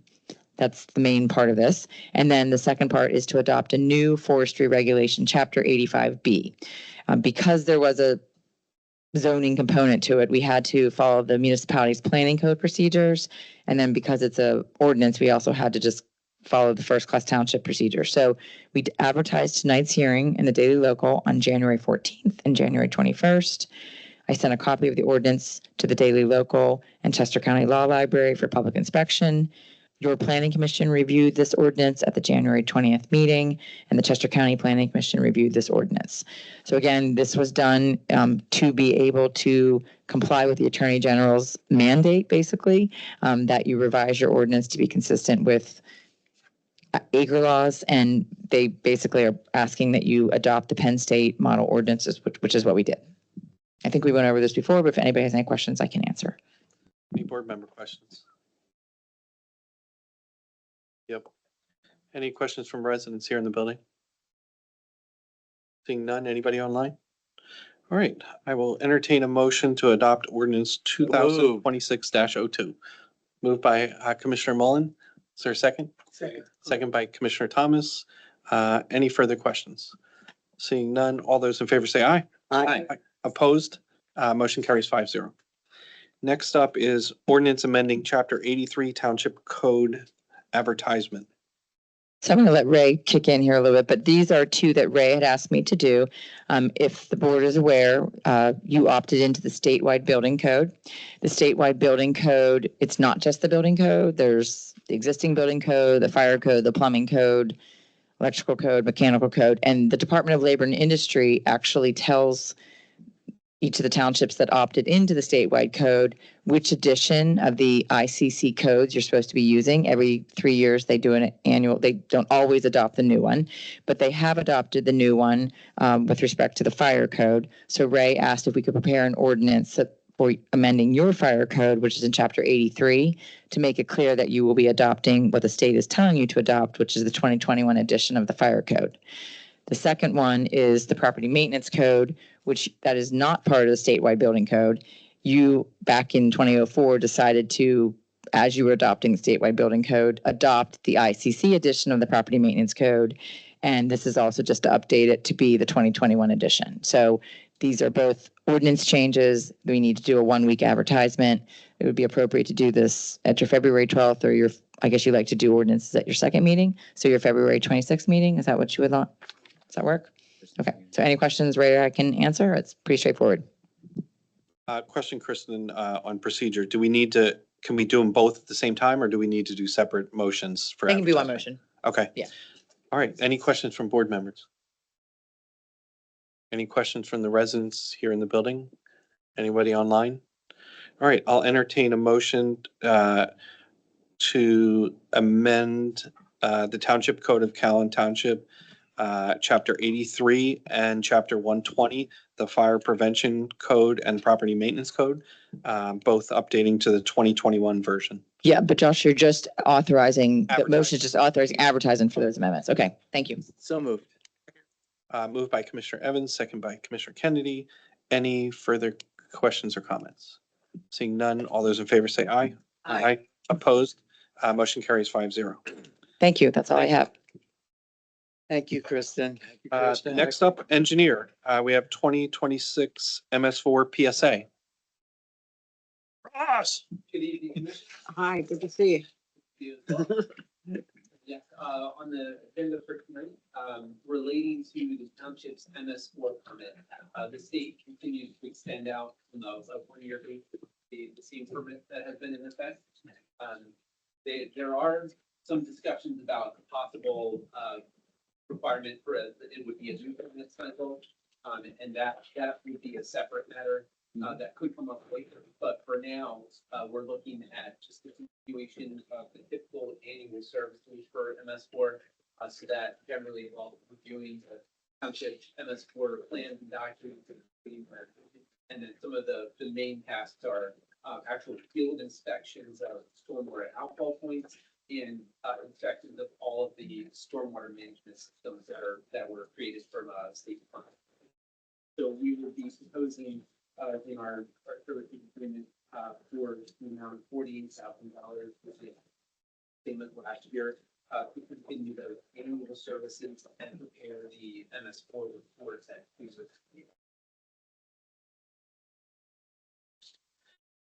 That's the main part of this. And then the second part is to adopt a new forestry regulation, Chapter 85B. Because there was a zoning component to it, we had to follow the municipality's planning code procedures. And then because it's a ordinance, we also had to just follow the first class township procedure. So we advertised tonight's hearing in the Daily Local on January 14th and January 21st. I sent a copy of the ordinance to the Daily Local and Chester County Law Library for public inspection. Your Planning Commission reviewed this ordinance at the January 20th meeting, and the Chester County Planning Commission reviewed this ordinance. So again, this was done to be able to comply with the Attorney General's mandate, basically, that you revise your ordinance to be consistent with acre laws, and they basically are asking that you adopt the Penn State model ordinances, which is what we did. I think we went over this before, but if anybody has any questions, I can answer. Any board member questions? Yep. Any questions from residents here in the building? Seeing none, anybody online? All right, I will entertain a motion to adopt ordinance 2026-02. Moved by Commissioner Mullen. Is there a second? Second. Second by Commissioner Thomas. Any further questions? Seeing none, all those in favor say aye. Aye. Opposed? Motion carries 5-0. Next up is ordinance amending chapter 83 Township Code advertisement. So I'm going to let Ray kick in here a little bit, but these are two that Ray had asked me to do. If the board is aware, you opted into the statewide building code. The statewide building code, it's not just the building code. There's the existing building code, the fire code, the plumbing code, electrical code, mechanical code, and the Department of Labor and Industry actually tells each of the townships that opted into the statewide code which edition of the ICC codes you're supposed to be using. Every 3 years, they do an annual, they don't always adopt the new one, but they have adopted the new one with respect to the fire code. So Ray asked if we could prepare an ordinance for amending your fire code, which is in chapter 83, to make it clear that you will be adopting what the state is telling you to adopt, which is the 2021 edition of the fire code. The second one is the property maintenance code, which that is not part of the statewide building code. You, back in 2004, decided to, as you were adopting the statewide building code, adopt the ICC edition of the property maintenance code. And this is also just to update it to be the 2021 edition. So these are both ordinance changes. We need to do a 1-week advertisement. It would be appropriate to do this at your February 12th or your, I guess you like to do ordinances at your second meeting. So your February 26th meeting, is that what you would want? Does that work? Okay, so any questions, Ray, I can answer? It's pretty straightforward. Question, Kristen, on procedure. Do we need to, can we do them both at the same time or do we need to do separate motions for? They can be one advertisement? motion. Okay. Yeah. All right. Any questions from board members? Any questions from the residents here in the building? Anybody online? All right, I'll entertain a motion to amend the Township Code of Callan Township, Chapter 83 and Chapter 120, the Fire Prevention Code and Property Maintenance Code, both updating to the 2021 version. Yeah, but Josh, you're just authorizing, the Advertising. motion is just authorizing advertising for those amendments. Okay, thank you. So moved. Moved by Commissioner Evans, second by Commissioner Kennedy. Any further questions or comments? Seeing none, all those in favor say aye. Aye. Opposed? Motion carries 5-0. Thank you. That's all I have. Thank you, Kristen. Next up, engineer. We have 2026 MS4 PSA. Ross. Good evening, Commissioner. Hi, good to see you. Yes, on the agenda for tonight, relating to the township's MS4 permit, the state continues to extend out from the 1-year the same permit that has been in effect. There are some discussions about a possible requirement for it would be a new permit cycle, and that would be a separate matter that could come up later. But for now, we're looking at just the continuation of the typical annual services for MS4, so that generally while reviewing the township MS4 plans and documents, and then some of the main tasks are actual field inspections of stormwater outfall points and inspections of all of the stormwater management systems that were created from state funds. So we will be proposing in our services agreement for the amount of $48,000, which is same as last year, to continue the annual services and prepare the MS4 reports that we would.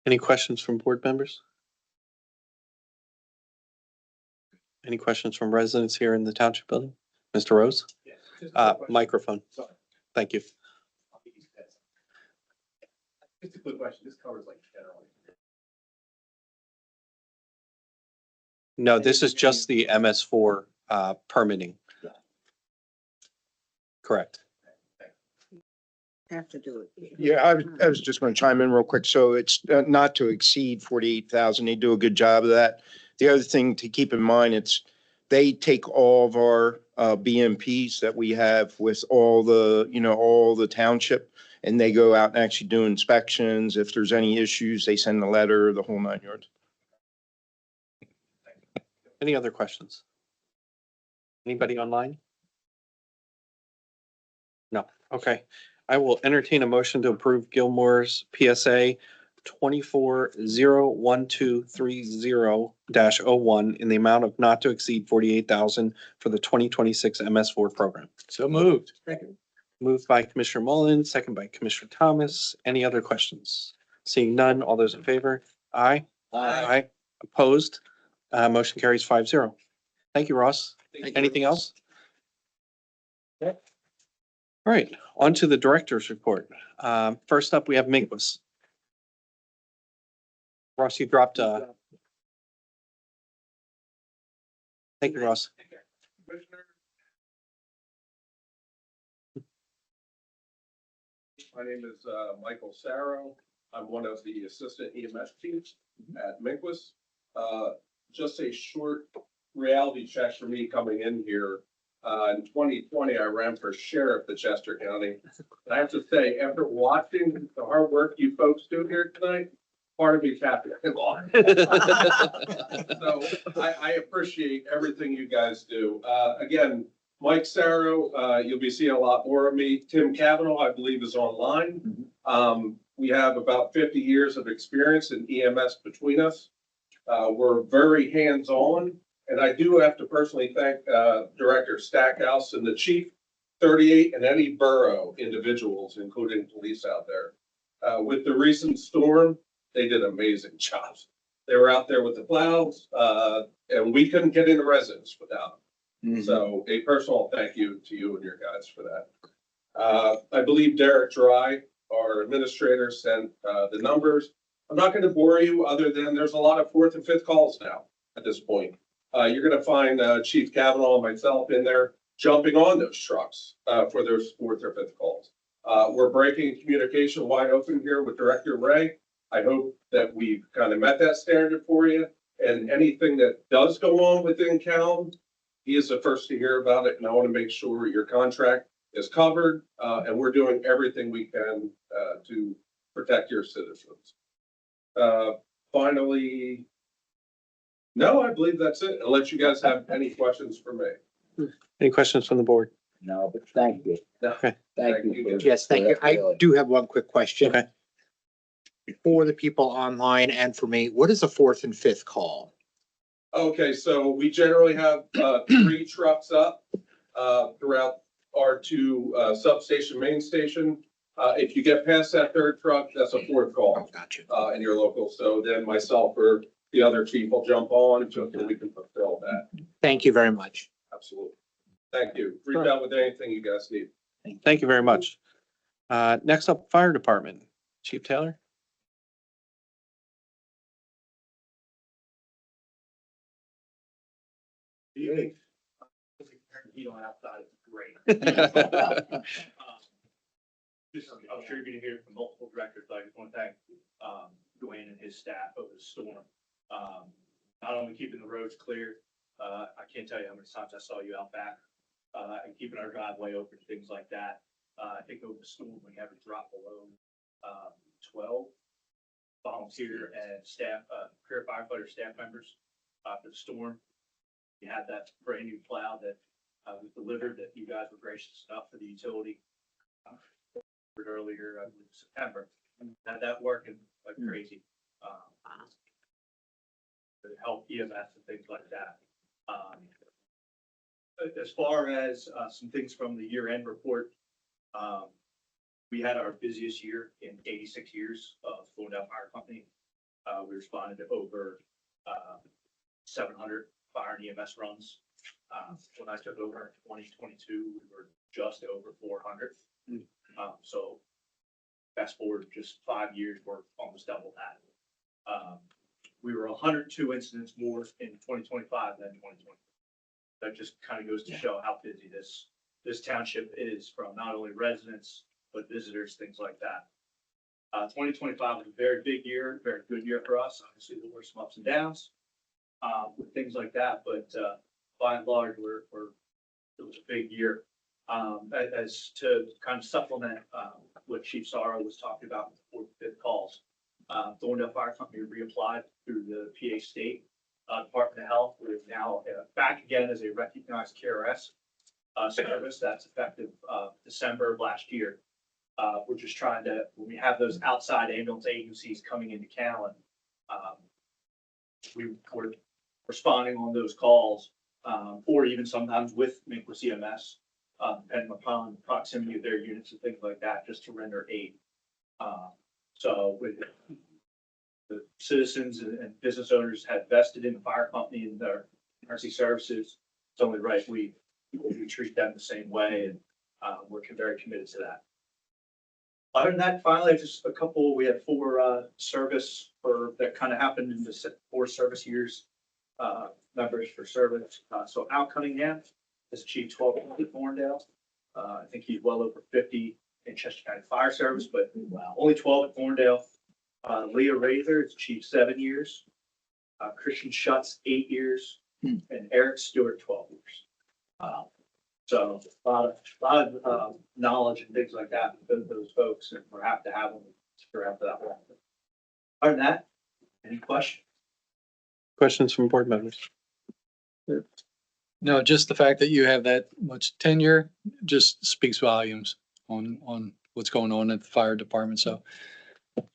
Any questions from board members? Any questions from residents here in the township building? Mr. Rose? Microphone. Sorry. Thank you. Just a quick question. This covers like general. No, this is just the MS4 permitting. Correct. Have to do it. Yeah, I was just going to chime in real quick. So it's not to exceed 48,000. They do a good job of that. The other thing to keep in mind, they take all of our BMPs that we have with all the township, and they go out and actually do inspections. If there's any issues, they send a letter, the whole 9 yards. Any other questions? Anybody online? No, okay. I will entertain a motion to approve Gilmore's PSA 24012300-01 in the amount of not to exceed 48,000 for the 2026 MS4 program. So moved. Moved by Commissioner Mullen, second by Commissioner Thomas. Any other questions? Seeing none, all those in favor? Aye. Aye. Opposed? Motion carries 5-0. Thank you, Ross. Anything else? Okay. All right, on to the director's report. First up, we have Minquist. Ross, you dropped, thank you, Ross. My name is Michael Sarro. I'm one of the assistant EMS teams at Minquist. Just a short reality check for me coming in here. In 2020, I ran for sheriff of Chester County. And I have to say, after watching the hard work you folks do here tonight, part of me's happy. So I appreciate everything you guys do. Again, Mike Sarro, you'll be seeing a lot more of me. Tim Cavanaugh, I believe, is online. We have about 50 years of experience in EMS between us. We're very hands-on, and I do have to personally thank Director Stackhouse and the chief, 38 and any borough individuals, including police out there. With the recent storm, they did amazing jobs. They were out there with the plows, and we couldn't get into residence without them. So a personal thank you to you and your guys for that. I believe Derek Dry, our administrator, sent the numbers. I'm not going to bore you other than there's a lot of fourth and fifth calls now at this point. You're going to find Chief Cavanaugh and myself in there jumping on those trucks for those fourth or fifth calls. We're breaking communication wide open here with Director Ray. I hope that we've kind of met that standard for you, and anything that does go on within Cal, he is the first to hear about it, and I want to make sure your contract is covered, and we're doing everything we can to protect your citizens. Finally, no, I believe that's it. Unless you guys have any questions for me. Any questions from the board? No, but thank you. Okay. Thank you. Yes, thank you. I do have one quick question. Okay. For the people online and for me, what is a fourth and fifth call? Okay, so we generally have 3 trucks up throughout our 2 substation, main station. If you get past that 3rd truck, that's a 4th call Gotcha. in your local. So then myself or the other chief will jump on so we can fulfill that. Thank you very much. Absolutely. Thank you. Reach out with anything you guys need. Thank you very much. Next up, Fire Department. Chief Taylor? Heat on outside is great. I'm sure you're gonna hear from multiple directors, but I just want to thank Dwayne and his staff over the storm. Not only keeping the roads clear, I can't tell you how many times I saw you out back, and keeping our driveway open, things like that. I think over the storm, we have a drop below 12 volunteer and staff, career firefighter staff members for the storm. We had that brand new plow that was delivered that you guys were gracious enough for the utility earlier, I believe September. Had that working like crazy. To help EMS and things like that. As far as some things from the year-end report, we had our busiest year in 86 years of Thorndale Fire Company. We responded to over 700 fire and EMS runs. When I took over in 2022, we were just over 400. So fast forward just 5 years, we're almost double that. We were 102 incidents more in 2025 than 2020. That just kind of goes to show how busy this township is from not only residents, but visitors, things like that. 2025 was a very big year, very good year for us. Obviously, there were some ups and downs with things like that, but by and large, it was a big year. As to kind of supplement what Chief Sarro was talking about with the 4th and 5th calls, Thorndale Fire Company reapplied through the PA state Department of Health. We're now back again as a recognized KRS service that's effective December of last year. We're just trying to, when we have those outside ambulance agencies coming into Callan, we're responding on those calls, or even sometimes with Minqua CMS, depending upon proximity of their units and things like that, just to render aid. So with the citizens and business owners have vested in the fire company and their emergency services, it's only right we treat them the same way, and we're very committed to that. Other than that, finally, just a couple, we had 4 service for, that kind of happened in the 4 service years, members for service. So Al Cunningham has achieved 12 at Thorndale. I think he's well over 50 in Chester County Fire Service, but only 12 at Thorndale. Leah Rather has achieved 7 years. Christian Schutz, 8 years, and Eric Stewart, 12 years. So a lot of knowledge and things like that with those folks, and we're happy to have them throughout that long. Other than that, any questions? Questions from board members? No, just the fact that you have that much tenure just speaks volumes on what's going on at the fire department. So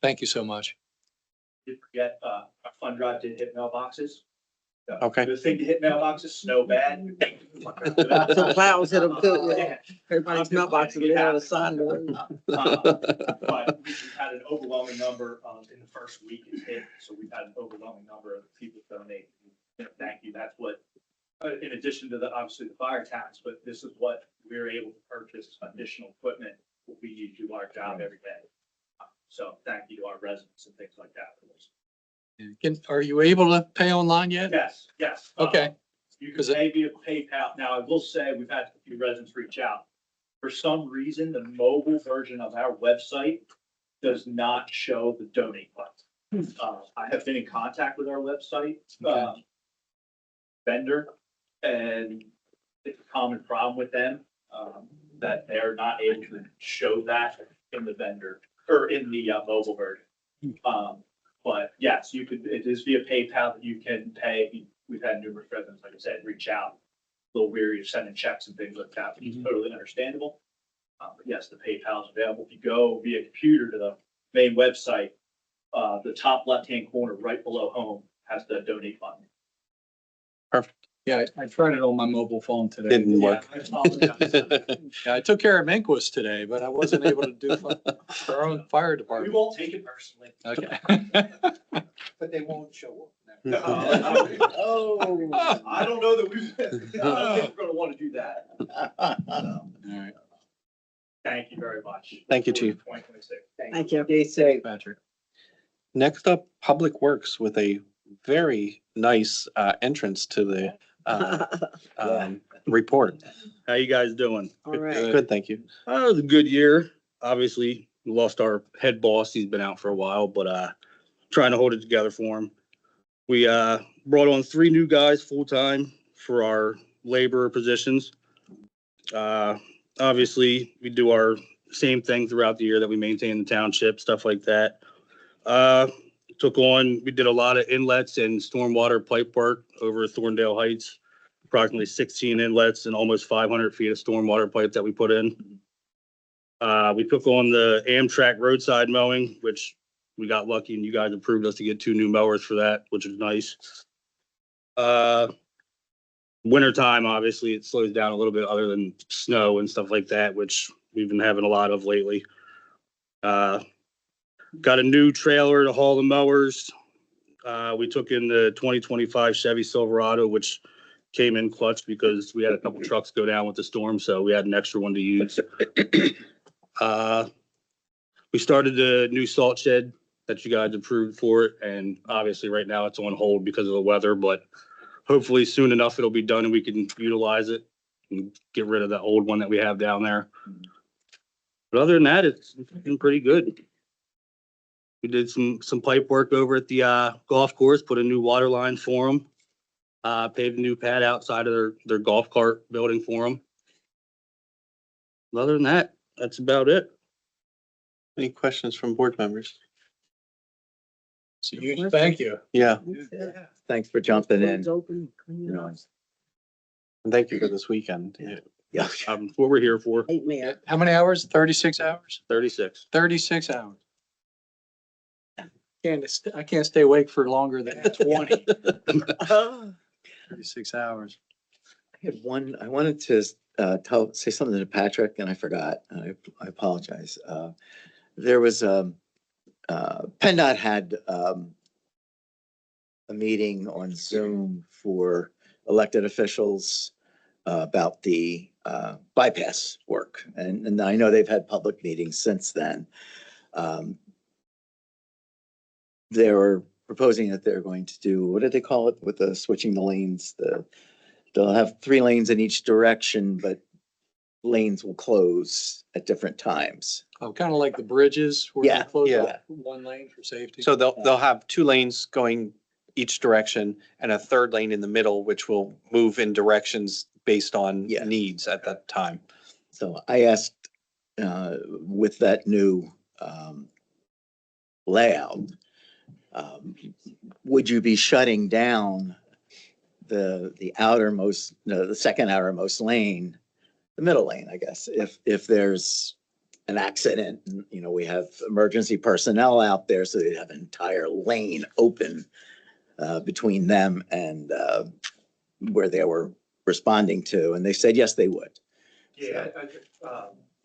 thank you so much. Did forget, our fund drive did hit mailboxes. Okay. The thing to hit mailboxes, snow bad. So clouds hit them too, yeah. Yeah. Everybody's mailboxes, they have a sign. But we've had an overwhelming number, in the first week it hit, so we've had an overwhelming number of people donate. Thank you, that's what, in addition to obviously the fire tax, but this is what we're able to purchase additional equipment, what we need to do our job every day. So thank you to our residents and things like that. Are you able to pay online yet? Yes, yes. Okay. You can pay via PayPal. Now, I will say, we've had a few residents reach out. For some reason, the mobile version of our website does not show the donate button. I have been in contact with our website vendor, and it's a common problem with them, that they're not able to show that in the vendor or in the mobile version. But yes, you could, it is via PayPal that you can pay. We've had numerous residents, like I said, reach out, a little weary of sending checks and things like that, which is totally understandable. But yes, the PayPal is available. If you go via computer to the main website, the top left-hand corner, right below home, has the donate button. Yeah, I tried it on my mobile phone today. Didn't work. Yeah, I apologize. Yeah, I took care of Minquist today, but I wasn't able to do for our own fire We department. won't take it personally. Okay. But they won't show up. Oh, I don't know that I don't think we're gonna want to do that. All right. Thank you very much. Thank you, Chief. 2026. Thank you. Patrick. Next up, Public Works with a very nice entrance to the report. How you guys doing? All right. Good, thank you. It was a good year. Obviously, we lost our head boss. He's been out for a while, but trying to hold it together for him. We brought on 3 new guys full-time for our labor positions. Obviously, we do our same thing throughout the year that we maintain the township, stuff like that. We did a lot of inlets and stormwater pipe work over Thorndale Heights, approximately 16 inlets and almost 500 feet of stormwater pipe that we put in. We took on the Amtrak roadside mowing, which we got lucky and you guys approved us to get 2 new mowers for that, which is nice. Wintertime, obviously, it slows down a little bit other than snow and stuff like that, which we've been having a lot of lately. Got a new trailer to haul the mowers. We took in the 2025 Chevy Silverado, which came in clutch because we had a couple trucks go down with the storm, so we had an extra one to use. We started the new salt shed that you guys approved for it, and obviously right now it's on hold because of the weather, but hopefully soon enough it'll be done and we can utilize it and get rid of the old one that we have down there. But other than that, it's been pretty good. We did some pipe work over at the golf course, put a new water line for them. Paved a new pad outside of their golf cart building for them. Other than that, that's about it. Any questions from board members? Thank you. Yeah. thanks for jumping in. Roads open, clean You it know, up. And thank you for this weekend. Yeah. What we're here for, Nightmare. How many hours? 36 hours? 36. 36 hours. I can't stay awake for longer than 20. 36 hours. I wanted to say something to Patrick and I forgot. I apologize. There was PennDOT had a meeting on Zoom for elected officials about the bypass work. And I know they've had public meetings since then. They're proposing that they're going to do, what did they call it with the switching the lanes? They'll have 3 lanes in each direction, but lanes will close at different times. Oh, kind of like the bridges where Yeah, they close yeah. off one lane for safety. So they'll have 2 lanes going each direction and a 3rd lane in the middle, which will move in directions based on Yeah. needs at that time. So I asked, with that new layout, would you be shutting down the outermost, no, the second outermost lane, the middle lane, I guess, if there's an accident, and, you know, we have emergency personnel out there, so they have an entire lane open between them and where they were responding to, and they said, yes, they would. Yeah,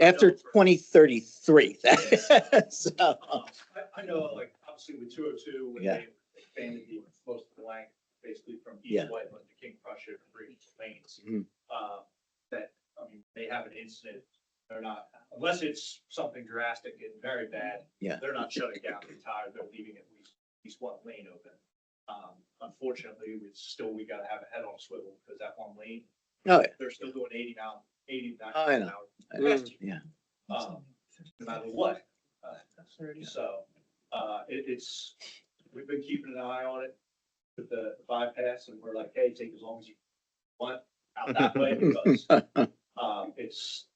After 2033. So, I know, like, obviously with 202, when Yeah. they expanded most of the length, basically from Yeah. East Whiteland to King Prussia to 3 lanes. Mhm. That, I mean, they have an incident, they're not, unless it's something drastic and very bad. Yeah. They're not shutting down the entire, they're leaving at least 1 lane open. Unfortunately, we gotta have a head on swivel because that 1 lane, oh, yeah. they're still doing 80 Oh, I an know. hour. Yeah. No matter what. So, we've been keeping an eye on it with the bypass and we're like, hey, take as long as you want out that way because, it's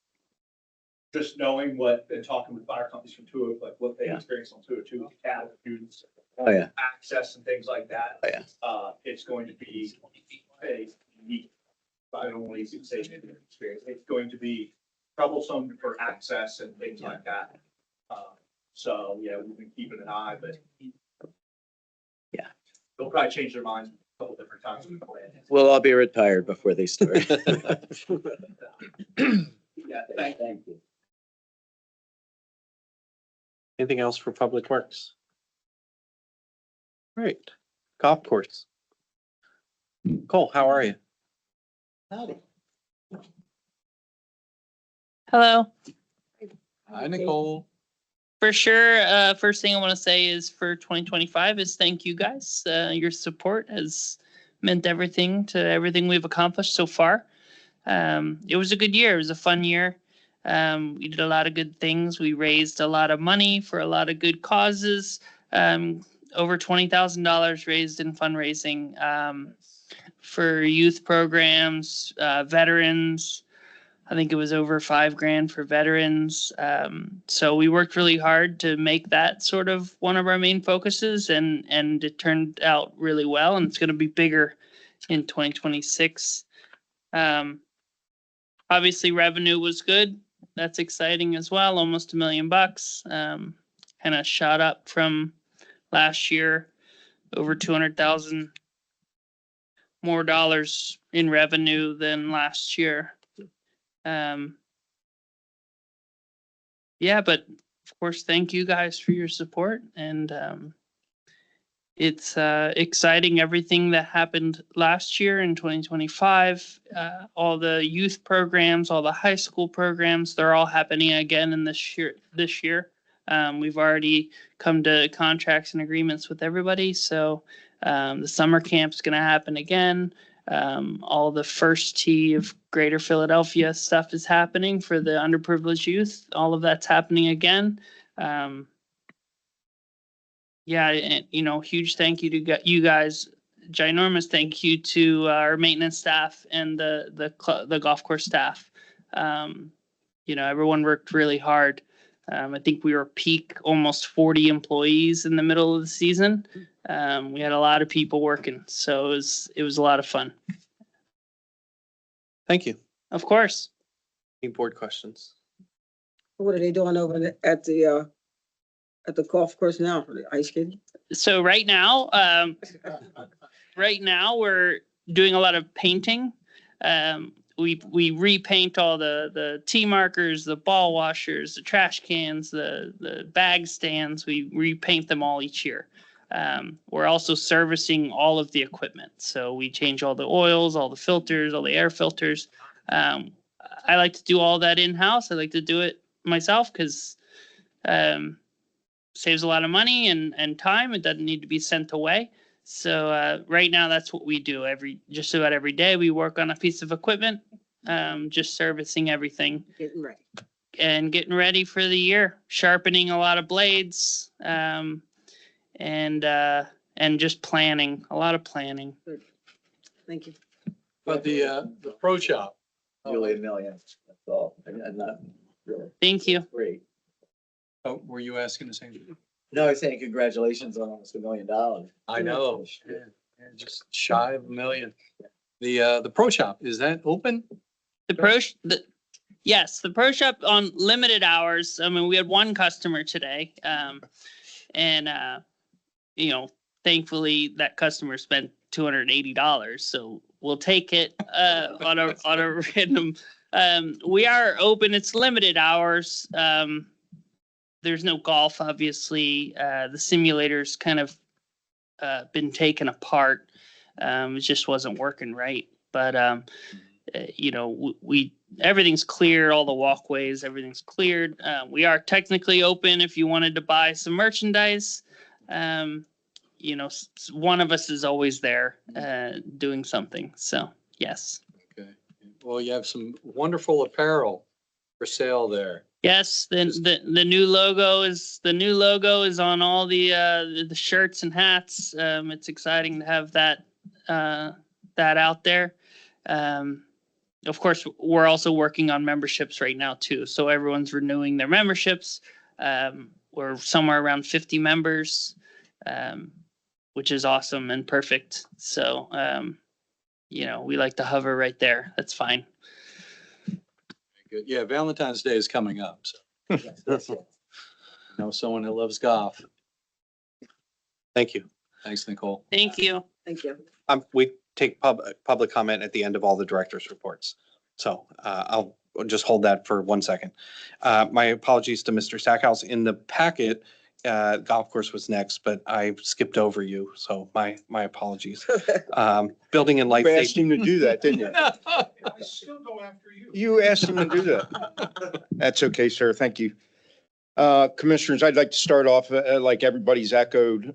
just knowing what, and talking with fire companies from 202, like what they Yeah. experience on 202, with cattle, students, Oh, yeah. access and things like that. Oh, yeah. It's going to be a unique, I don't want to even say experience, it's going to be troublesome for access and things like that. So, yeah, we've been keeping an eye, but Yeah. they'll probably change their minds a couple different times. We'll all be retired before they start. Yeah, thank you. Anything else for Public Works? Great. Golf course. Cole, how are you? Howdy. Hello. Hi, Nicole. For sure, first thing I want to say is for 2025 is thank you guys. Your support has meant everything to everything we've accomplished so far. It was a good year. It was a fun year. We did a lot of good things. We raised a lot of money for a lot of good causes. Over $20,000 raised in fundraising for youth programs, veterans. I think it was over $5,000 for veterans. So we worked really hard to make that sort of one of our main focuses, and it turned out really well. And it's going to be bigger in 2026. Obviously, revenue was good. That's exciting as well. Almost $1 million. Kind of shot up from last year, over 200,000 more dollars in revenue than last year. Yeah, but of course, thank you guys for your support, and it's exciting everything that happened last year in 2025. All the youth programs, all the high school programs, they're all happening again in this year. We've already come to contracts and agreements with everybody, so the summer camp's going to happen again. All the first tee of Greater Philadelphia stuff is happening for the underprivileged youth. All of that's happening again. Yeah, and, huge thank you to you guys. Ginormous thank you to our maintenance staff and the golf course staff. Everyone worked really hard I think we were peak almost 40 employees in the middle of the season. We had a lot of people working, so it was a lot of fun. Thank you. Of course. Any board questions? What are they doing over at the golf course now for the ice skating? So right now, we're doing a lot of painting. We repaint all the tee markers, the ball washers, the trash cans, the bag stands. We repaint them all each year. We're also servicing all of the equipment. So we change all the oils, all the filters, all the air filters. I like to do all that in-house. I like to do it myself because saves a lot of money and time. It doesn't need to be sent away. So right now, that's what we do just about every day. We work on a piece of equipment, just servicing everything Getting ready. and getting ready for the year, sharpening a lot of blades, and just planning, a lot of planning. Thank you. But the pro shop, Nearly $1 million, that's all, and not really. Thank you. Great. oh, were you asking the same? No, I was saying congratulations on almost $1 million. I know. Yeah, just shy of $1 million. The pro shop, is that open? Yes, the pro shop on limited hours. I mean, we had one customer today, and thankfully that customer spent $280. So we'll take it on a random. We are open. It's limited hours. There's no golf, obviously. The simulator's kind of been taken apart. It just wasn't working right. But everything's clear, all the walkways, everything's cleared. We are technically open if you wanted to buy some merchandise. One of us is always there doing something. So yes. Okay. Well, you have some wonderful apparel for sale there. Yes, the new logo is on all the shirts and hats. It's exciting to have that out there. Of course, we're also working on memberships right now too. So everyone's renewing their memberships. We're somewhere around 50 members, which is awesome and perfect. So, we like to hover right there. That's fine. Good. Yeah, Valentine's Day is coming up, so. Someone who loves golf. Thank you. Thanks, Nicole. Thank you. Thank you. We take public comment at the end of all the director's reports. So I'll just hold that for 1 second. My apologies to Mr. Stackhouse. In the packet, golf course was next, but I skipped over you. So my apologies. Building and life You asked safety. him to do that, didn't you? I still go after you. You asked him to do that. That's okay, sir. Thank you. Commissioners, I'd like to start off, like everybody's echoed,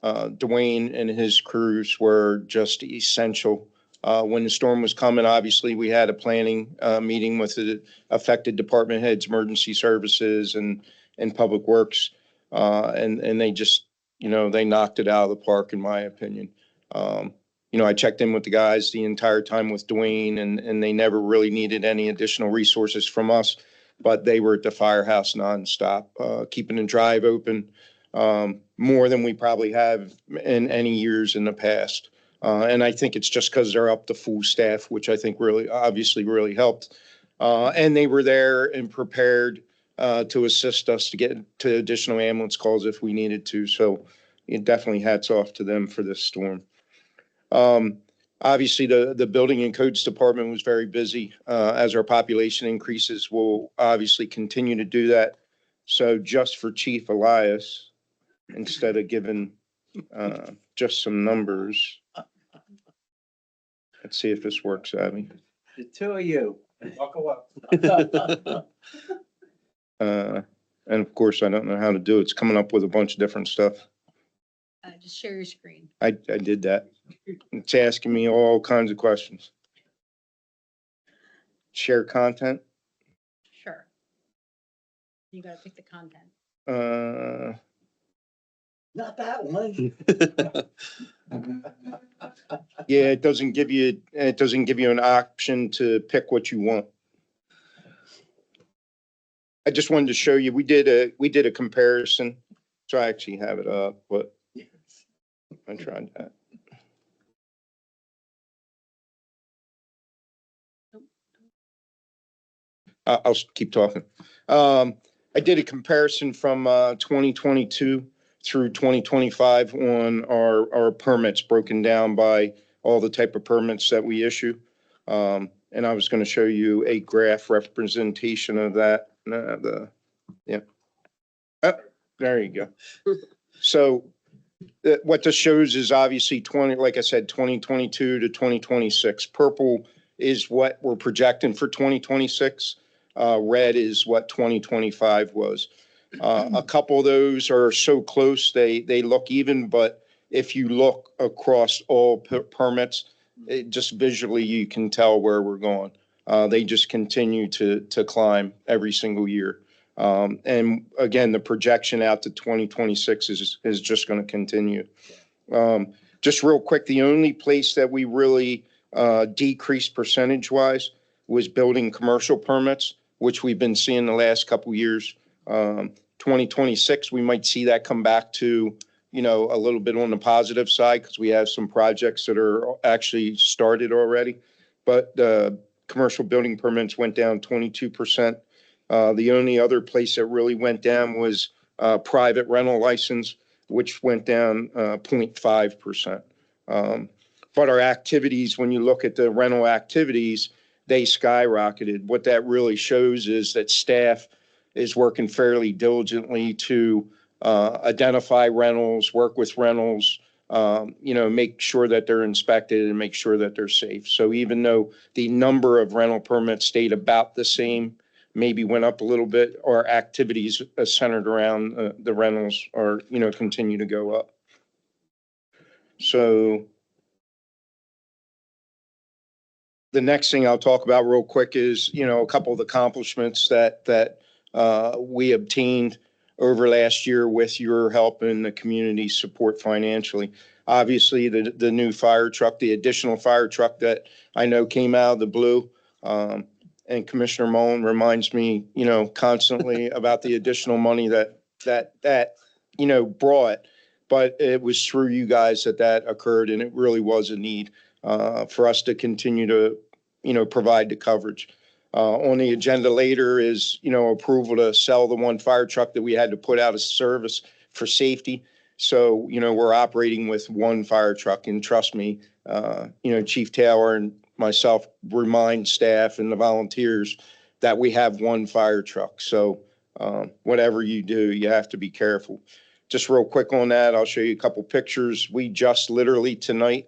Dwayne and his crews were just essential. When the storm was coming, obviously, we had a planning meeting with the affected department heads, emergency services and public works. And they just, they knocked it out of the park, in my opinion. I checked in with the guys the entire time with Dwayne and they never really needed any additional resources from us, but they were at the firehouse nonstop, keeping the drive open, more than we probably have in any years in the past. And I think it's just because they're up to full staff, which I think obviously really helped. And they were there and prepared to assist us to get to additional ambulance calls if we needed to. So definitely hats off to them for this storm. Obviously, the building and codes department was very busy. As our population increases, we'll obviously continue to do that. So just for Chief Elias, instead of giving just some numbers. Let's see if this works, Abby. The two of you. Buckle up. And of course, I don't know how to do it. It's coming up with a bunch of different stuff. Just share your screen. I did that. It's asking me all kinds of questions. Share content. Sure. You gotta pick the content. Not that one. Yeah, it doesn't give you an option to pick what you want. I just wanted to show you, we did a comparison. So I actually have it up, but I tried that. I'll keep talking. I did a comparison from 2022 through 2025 on our permits broken down by all the type of permits that we issue. And I was going to show you a graph representation of that. There you go. So what this shows is obviously 20, like I said, 2022 to 2026. Purple is what we're projecting for 2026. Red is what 2025 was. A couple of those are so close, they look even, but if you look across all permits, it just visually, you can tell where we're going. They just continue to climb every single year. And again, the projection out to 2026 is just going to continue. Just real quick, the only place that we really decreased percentage wise was building commercial permits, which we've been seeing the last couple of years. 2026, we might see that come back to, a little bit on the positive side because we have some projects that are actually started already. But commercial building permits went down 22%. The only other place that really went down was private rental license, which went down 0.5%. But our activities, when you look at the rental activities, they skyrocketed. What that really shows is that staff is working fairly diligently to identify rentals, work with rentals, make sure that they're inspected and make sure that they're safe. So even though the number of rental permits stayed about the same, maybe went up a little bit, our activities centered around the rentals are, continue to go up. So the next thing I'll talk about real quick is, a couple of accomplishments that we obtained over last year with your help and the community support financially. Obviously, the new fire truck, the additional fire truck that I know came out of the blue. And Commissioner Mullen reminds me, constantly about the additional money that brought, but it was through you guys that occurred, and it really was a need for us to continue to, provide the coverage. On the agenda later is, approval to sell the one fire truck that we had to put out of service for safety. So, we're operating with one fire truck, and trust me, Chief Taylor and myself remind staff and the volunteers that we have one fire truck. So whatever you do, you have to be careful. Just real quick on that, I'll show you a couple pictures. We just literally tonight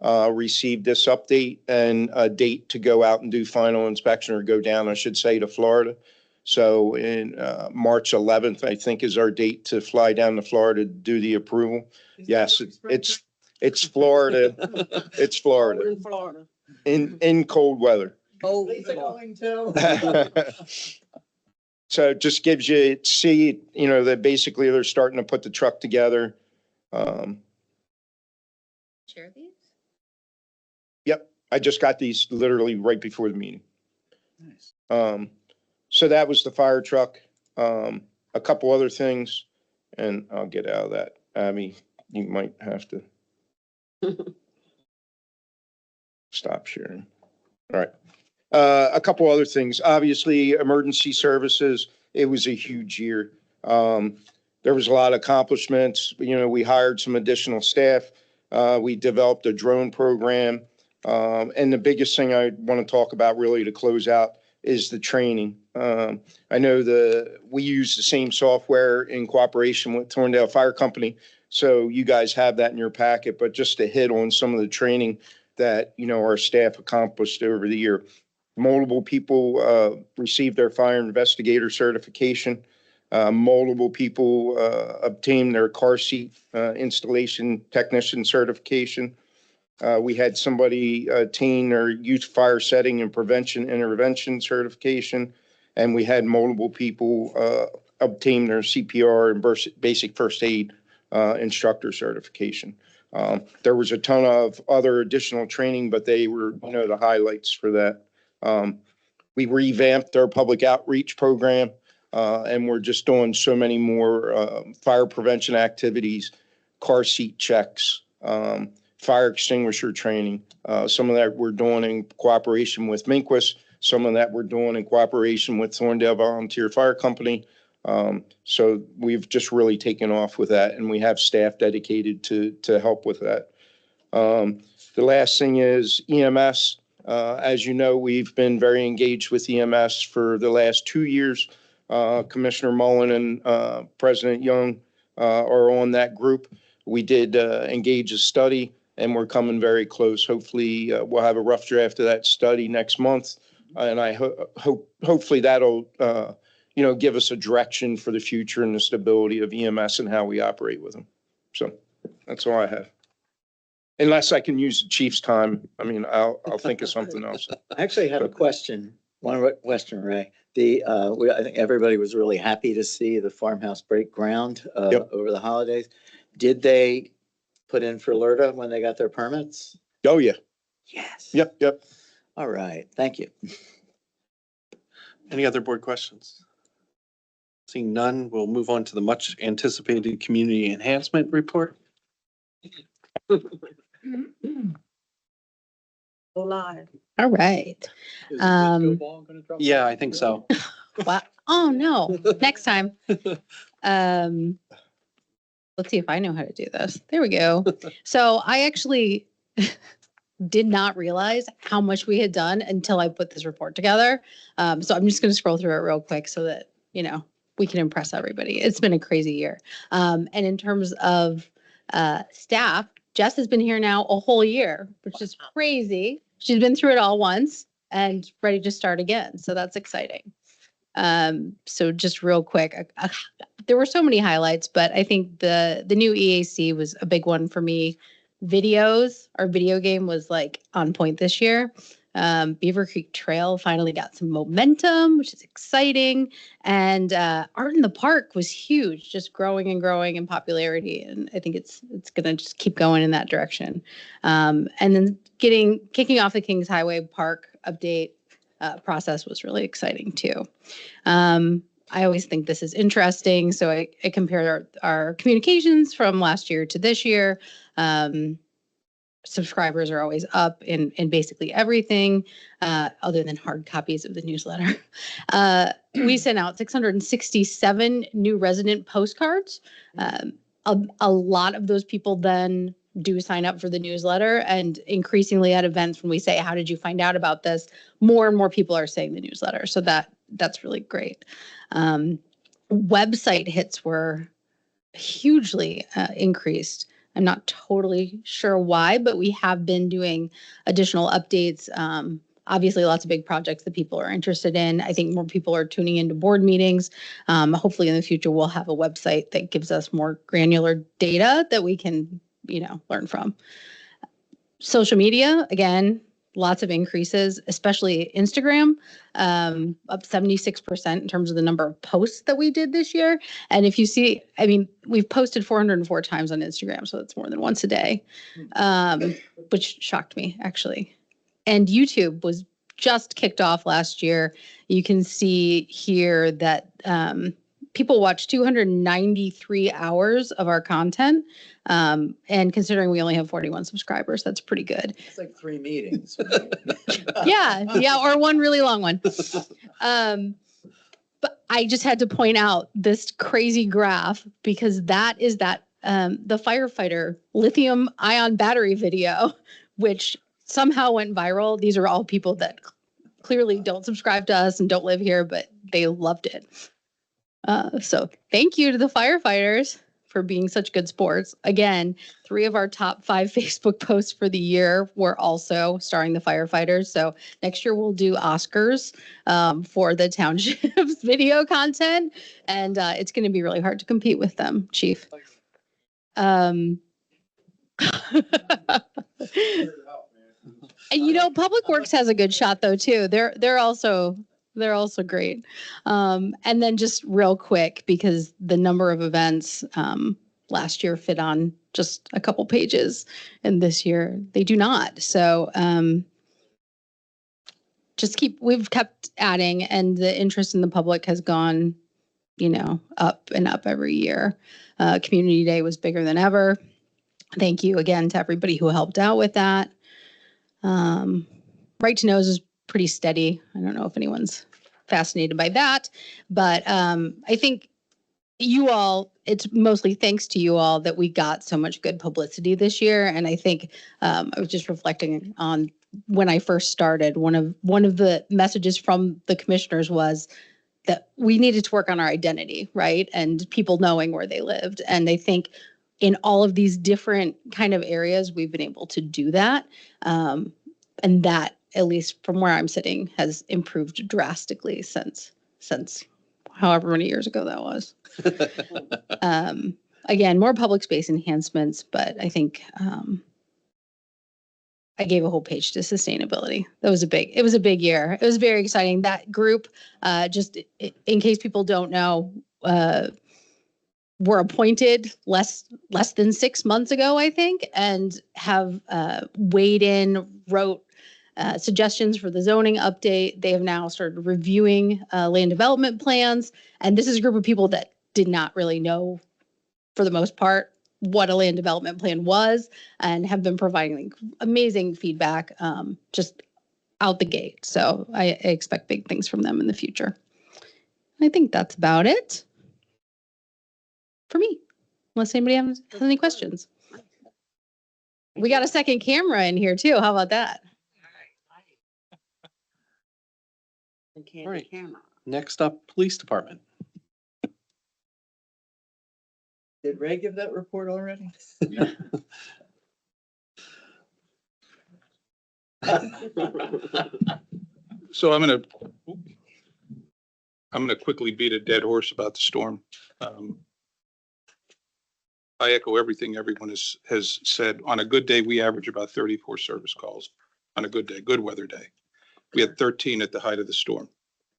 received this update and a date to go out and do final inspection, or go down, I should say, to Florida. So in March 11th, I think, is our date to fly down to Florida to do the approval. Yes, it's Florida. It's Florida. We're in Florida. In cold weather. Oh, So it just gives you, that basically they're starting to put the truck together. Share these? Yep, I just got these literally right before the meeting. Nice. So that was the fire truck. A couple other things, and I'll get out of that. Abby, you might have to stop sharing. All right. A couple other things. Obviously, emergency services, it was a huge year. There was a lot of accomplishments. We hired some additional staff. We developed a drone program. And the biggest thing I want to talk about really to close out is the training. I know we use the same software in cooperation with Thorndale Fire Company. So you guys have that in your packet, but just to hit on some of the training that, our staff accomplished over the year. Multiple people received their fire investigator certification. Multiple people obtained their car seat installation technician certification. We had somebody attain their youth fire setting and prevention intervention certification. And we had multiple people obtain their CPR and basic first aid instructor certification. There was a ton of other additional training, but they were, the highlights for that. We revamped our public outreach program. And we're just doing so many more, fire prevention activities, car seat checks, fire extinguisher training. Some of that we're doing in cooperation with Minquist. Some of that we're doing in cooperation with Thorndale Volunteer Fire Company. So we've just really taken off with that, and we have staff dedicated to help with that. The last thing is EMS. As you know, we've been very engaged with EMS for the last 2 years. Commissioner Mullen and President Young are on that group. We did engage a study, and we're coming very close. Hopefully, we'll have a rough draft of that study next month, and I hopefully that'll give us a direction for the future and the stability of EMS and how we operate with them. So that's all I have. Unless I can use the chief's time, I mean, I'll think of something else. I actually have a question, one question, Ray. I think everybody was really happy to see the farmhouse break ground Yep. over the holidays. Did they put in for LERTA when they got their permits? Oh, yeah. Yes. Yep. All right, thank you. Any other board questions? Seeing none, we'll move on to the much anticipated community enhancement report. Live. All right. Yeah, I think so. Wow. Oh, no. Next time. Let's see if I know how to do this. There we go. So I actually did not realize how much we had done until I put this report together. So I'm just going to scroll through it real quick so that, we can impress everybody. It's been a crazy year. And in terms of staff, Jess has been here now a whole year, which is crazy. She's been through it all once and ready to start again. So that's exciting. So just real quick, there were so many highlights, but I think the new EAC was a big one for me. Our video game was like on point this year. Beaver Creek Trail finally got some momentum, which is exciting. And Art in the Park was huge, just growing and growing in popularity. And I think it's going to just keep going in that direction. And then kicking off the Kings Highway Park update process was really exciting too. I always think this is interesting. So I compared our communications from last year to this year. Subscribers are always up in basically everything, other than hard copies of the newsletter. We sent out 667 new resident postcards. A lot of those people then do sign up for the newsletter, and increasingly at events when we say, how did you find out about this? More and more people are saying the newsletter. So that's really great. Website hits were hugely increased. I'm not totally sure why, but we have been doing additional updates. Obviously, lots of big projects that people are interested in. I think more people are tuning into board meetings. Hopefully in the future, we'll have a website that gives us more granular data that we can, learn from. Social media, again, lots of increases, especially Instagram, up 76% in terms of the number of posts that we did this year. And if you see, we've posted 404 times on Instagram, so that's more than once a day, which shocked me actually. And YouTube was just kicked off last year. You can see here that people watched 293 hours of our content. And considering we only have 41 subscribers, that's pretty good. It's like 3 meetings. Yeah, or one really long one. But I just had to point out this crazy graph because that is the firefighter lithium ion battery video, which somehow went viral. These are all people that clearly don't subscribe to us and don't live here, but they loved it. So thank you to the firefighters for being such good sports. Again, 3 of our top 5 Facebook posts for the year were also starring the firefighters. So next year we'll do Oscars for the township's video content, and it's going to be really hard to compete with them, Chief. And Public Works has a good shot though too. They're also great. And then just real quick, because the number of events last year fit on just a couple pages, and this year they do not. So we've kept adding, and the interest in the public has gone up and up every year. Community Day was bigger than ever. Thank you again to everybody who helped out with that. Right to Knows is pretty steady. I don't know if anyone's fascinated by that, but I think you all, it's mostly thanks to you all that we got so much good publicity this year. And I think I was just reflecting on when I first started, one of the messages from the commissioners was that we needed to work on our identity, right? And people knowing where they lived. And I think in all of these different kind of areas, we've been able to do that. And that, at least from where I'm sitting, has improved drastically since however many years ago that was. Again, more public space enhancements, but I think I gave a whole page to sustainability. It was a big year. It was very exciting. That group, just in case people don't know, were appointed less than 6 months ago, I think, and have weighed in, wrote suggestions for the zoning update. They have now started reviewing land development plans. And this is a group of people that did not really know, for the most part, what a land development plan was, and have been providing amazing feedback just out the gate. So I expect big things from them in the future. I think that's about it for me, unless anybody has any questions. We got a second camera in here too. How about that? All right. Next up, Police Department. Did Ray give that report already? So I'm gonna quickly beat a dead horse about the storm. I echo everything everyone has said. On a good day, we average about 34 service calls. On a good day, good weather day. We had 13 at the height of the storm.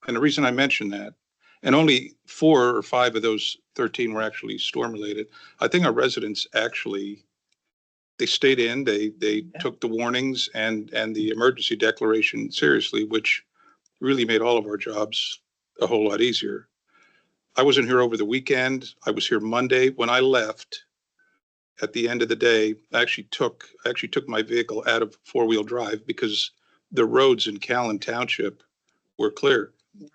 And the reason I mention that, and only 4 or 5 of those 13 were actually storm related. I think our residents actually, they stayed in, they took the warnings and the emergency declaration seriously, which really made all of our jobs a whole lot easier. I wasn't here over the weekend. I was here Monday. When I left at the end of the day, I actually took my vehicle out of 4-wheel drive because the roads in Callan Township were clear.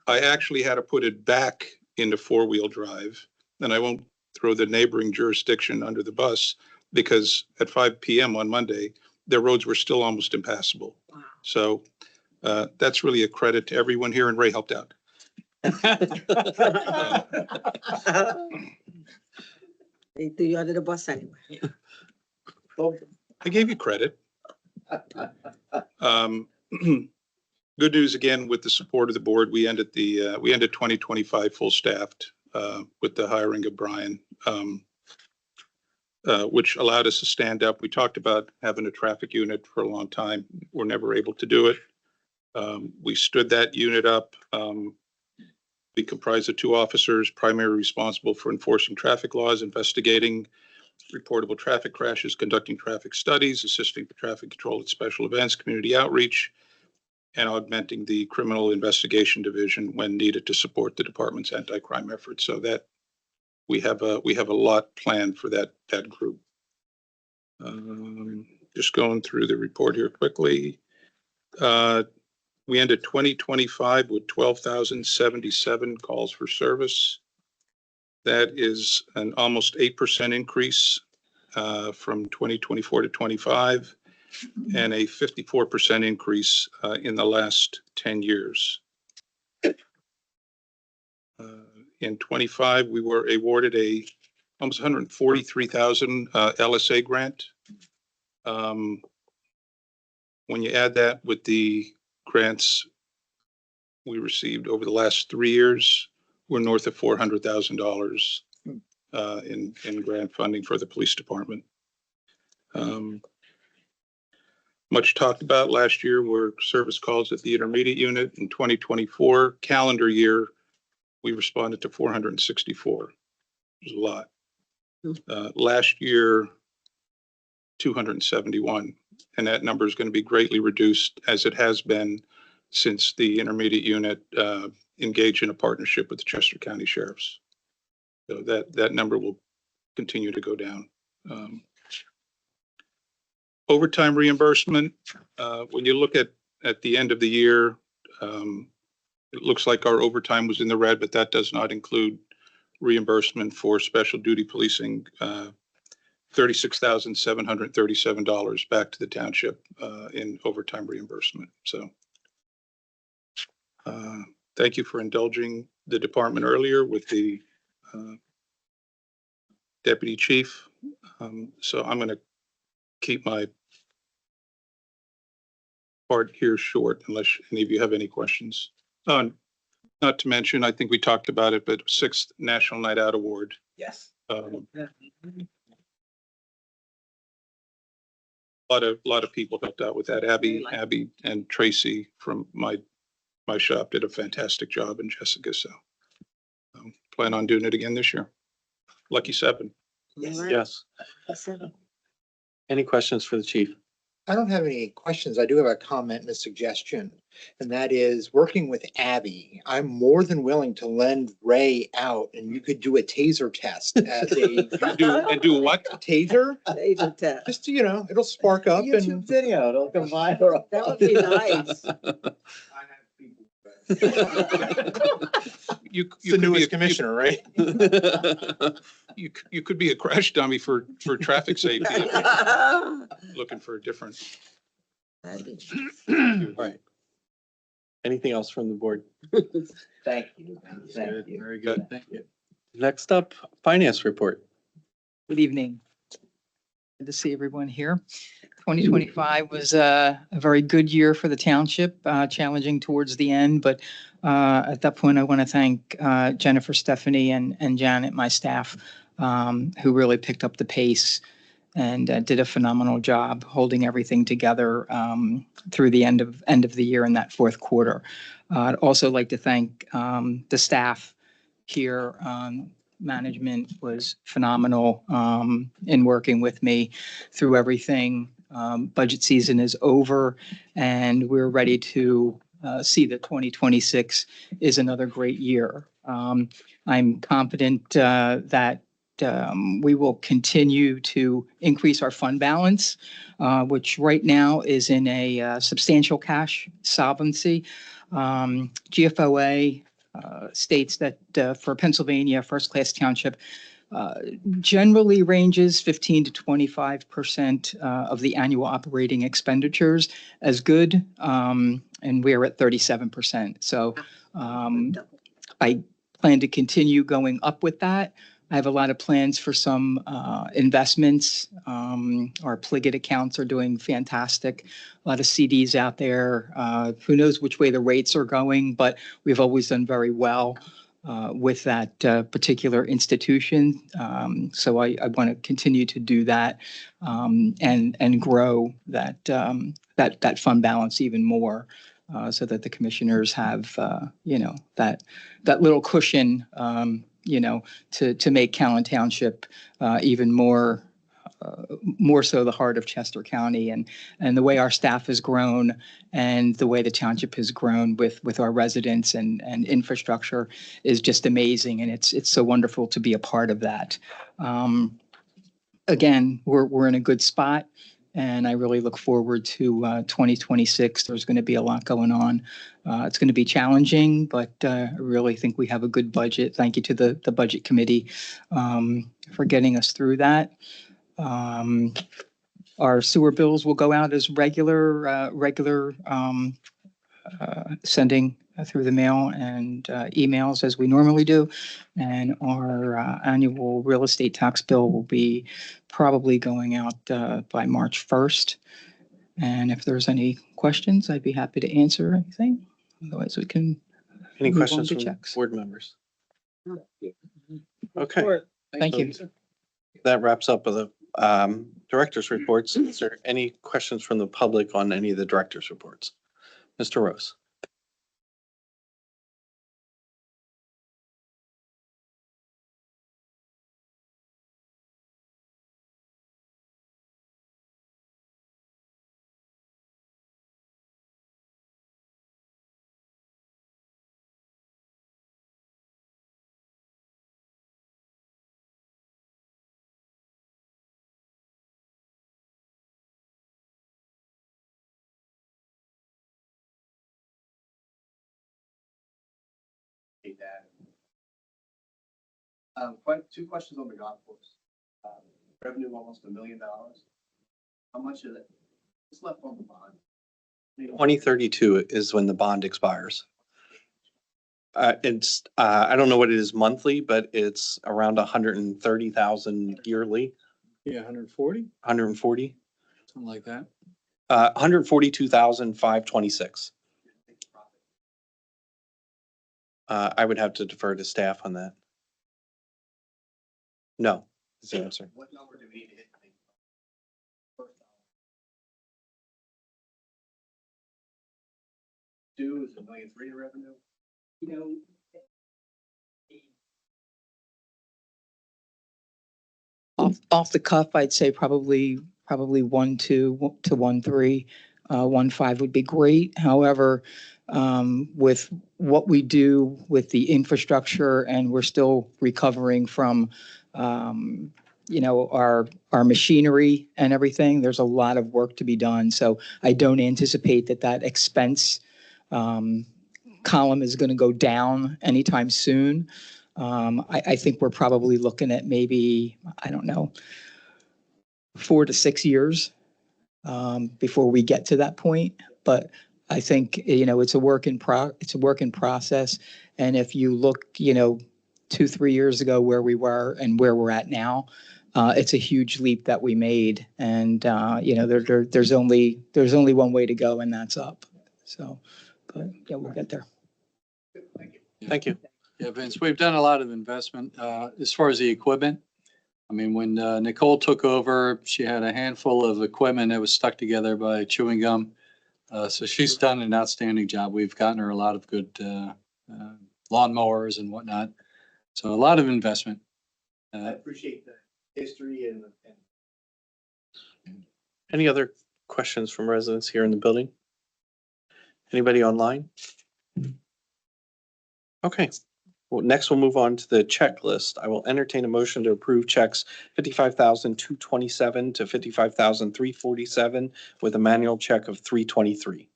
I actually had to put it back into 4-wheel drive, and I won't throw the neighboring jurisdiction under the bus because at 5 p.m. on Monday, their roads were still almost impassable. Wow. So that's really a credit to everyone here, and Ray helped out. They threw you under the bus anyway. I gave you credit. Good news again with the support of the board. We ended 2025 full staffed with the hiring of Brian, which allowed us to stand up. We talked about having a traffic unit for a long time. We're never able to do it. We stood that unit up. We comprise of 2 officers, primarily responsible for enforcing traffic laws, investigating reportable traffic crashes, conducting traffic studies, assisting the traffic control at special events, community outreach, and augmenting the criminal investigation division when needed to support the department's anti-crime efforts. So that we have a lot planned for that group. Just going through the report here quickly. We ended 2025 with 12,077 calls for service. That is an almost 8% increase from 2024 to 25, and a 54% increase in the last 10 years. In 25, we were awarded a almost 143,000 LSA grant. When you add that with the grants we received over the last 3 years, we're north of $400,000 in grant funding for the police department. Much talked about last year were service calls at the intermediate unit. In 2024 calendar year, we responded to 464. There's a lot. Last year, 271. And that number is going to be greatly reduced, as it has been since the intermediate unit engaged in a partnership with the Chester County Sheriffs. So that number will continue to go down. Overtime reimbursement, when you look at the end of the year, it looks like our overtime was in the red, but that does not include reimbursement for special duty policing, $36,737 back to the township in overtime reimbursement. So thank you for indulging the department earlier with the deputy chief. So I'm going to keep my part here short unless any of you have any questions. Not to mention, I think we talked about it, but 6th National Night Out Award. Yes. A lot of people helped out with that. Abby and Tracy from my shop did a fantastic job, and Jessica. So plan on doing it again this year. Lucky 7. Yes. Any questions for the chief? I don't have any questions. I do have a comment and a suggestion. And that is, working with Abby, I'm more than willing to lend Ray out and you could do a taser test as a. do what? Taser? Taser test. Just, it'll spark up YouTube and. video, it'll go viral. That would be nice. You It's the could be newest commissioner, right? You could be a crash dummy for traffic safety. Looking for a different. All right. Anything else from the board? Thank you. Thank you. Very good. Thank you. Next up, finance report. Good evening. Good to see everyone here. 2025 was a very good year for the township, challenging towards the end, but at that point, I want to thank Jennifer, Stephanie, and Janet, my staff, who really picked up the pace and did a phenomenal job holding everything together through the end of the year in that fourth quarter. I'd also like to thank the staff here. Management was phenomenal in working with me through everything. Budget season is over, and we're ready to see that 2026 is another great year. I'm confident that we will continue to increase our fund balance, which right now is in a substantial cash solvency. GFOA states that for Pennsylvania First-Class Township generally ranges 15 to 25% of the annual operating expenditures as good, and we're at 37%. So I plan to continue going up with that. I have a lot of plans for some investments. Our Pliget accounts are doing fantastic. A lot of CDs out there. Who knows which way the rates are going, but we've always done very well with that particular institution. So I want to continue to do that and grow that fund balance even more. So that the commissioners have, that little cushion, to make Callan Township even more so the heart of Chester County, and the way our staff has grown and the way the township has grown with our residents and infrastructure is just amazing. And it's so wonderful to be a part of that. Again, we're in a good spot. And I really look forward to 2026. There's going to be a lot going on. It's going to be challenging, but I really think we have a good budget. Thank you to the budget committee for getting us through that. Our sewer bills will go out as regular sending through the mail and emails as we normally do. And our annual real estate tax bill will be probably going out by March 1st. And if there's any questions, I'd be happy to answer anything. Otherwise, we can. Any move on questions to from checks. board members? Okay. Thank you. That wraps up the director's reports. Is there any questions from the public on any of the director's reports? Mr. Rose. appreciate that. Two questions on the golf course. Revenue almost $1 million. How much of it is left on the bond? 2032 is when the bond expires. It's, I don't know what it is monthly, but it's around 130,000 yearly, Yeah, 140, 140, something like that. 142,526. I would have to defer to staff on that. No, is the answer. What number do we need to hit? First dollar. Two is $1.3 million in revenue. You know, Off the cuff, I'd say probably 1.2 to 1.3. 1.5 would be great. However, with what we do with the infrastructure and we're still recovering from, our machinery and everything, there's a lot of work to be done. So I don't anticipate that expense column is going to go down anytime soon. I think we're probably looking at maybe, I don't know, 4 to 6 years before we get to that point. But I think, it's a work in process. And if you look, 2-3 years ago where we were and where we're at now, it's a huge leap that we made. And, there's only one way to go, and that's up. So, but yeah, we'll get there. Thank you. Yeah, Vince, we've done a lot of investment as far as the equipment. I mean, when Nicole took over, she had a handful of equipment that was stuck together by chewing gum. So she's done an outstanding job. We've gotten her a lot of good lawnmowers and whatnot. So a lot of investment. I appreciate the history and Any other questions from residents here in the building? Anybody online? Okay. Well, next we'll move on to the checklist. I will entertain a motion to approve checks 55,227 to 55,347 with a manual check of 323.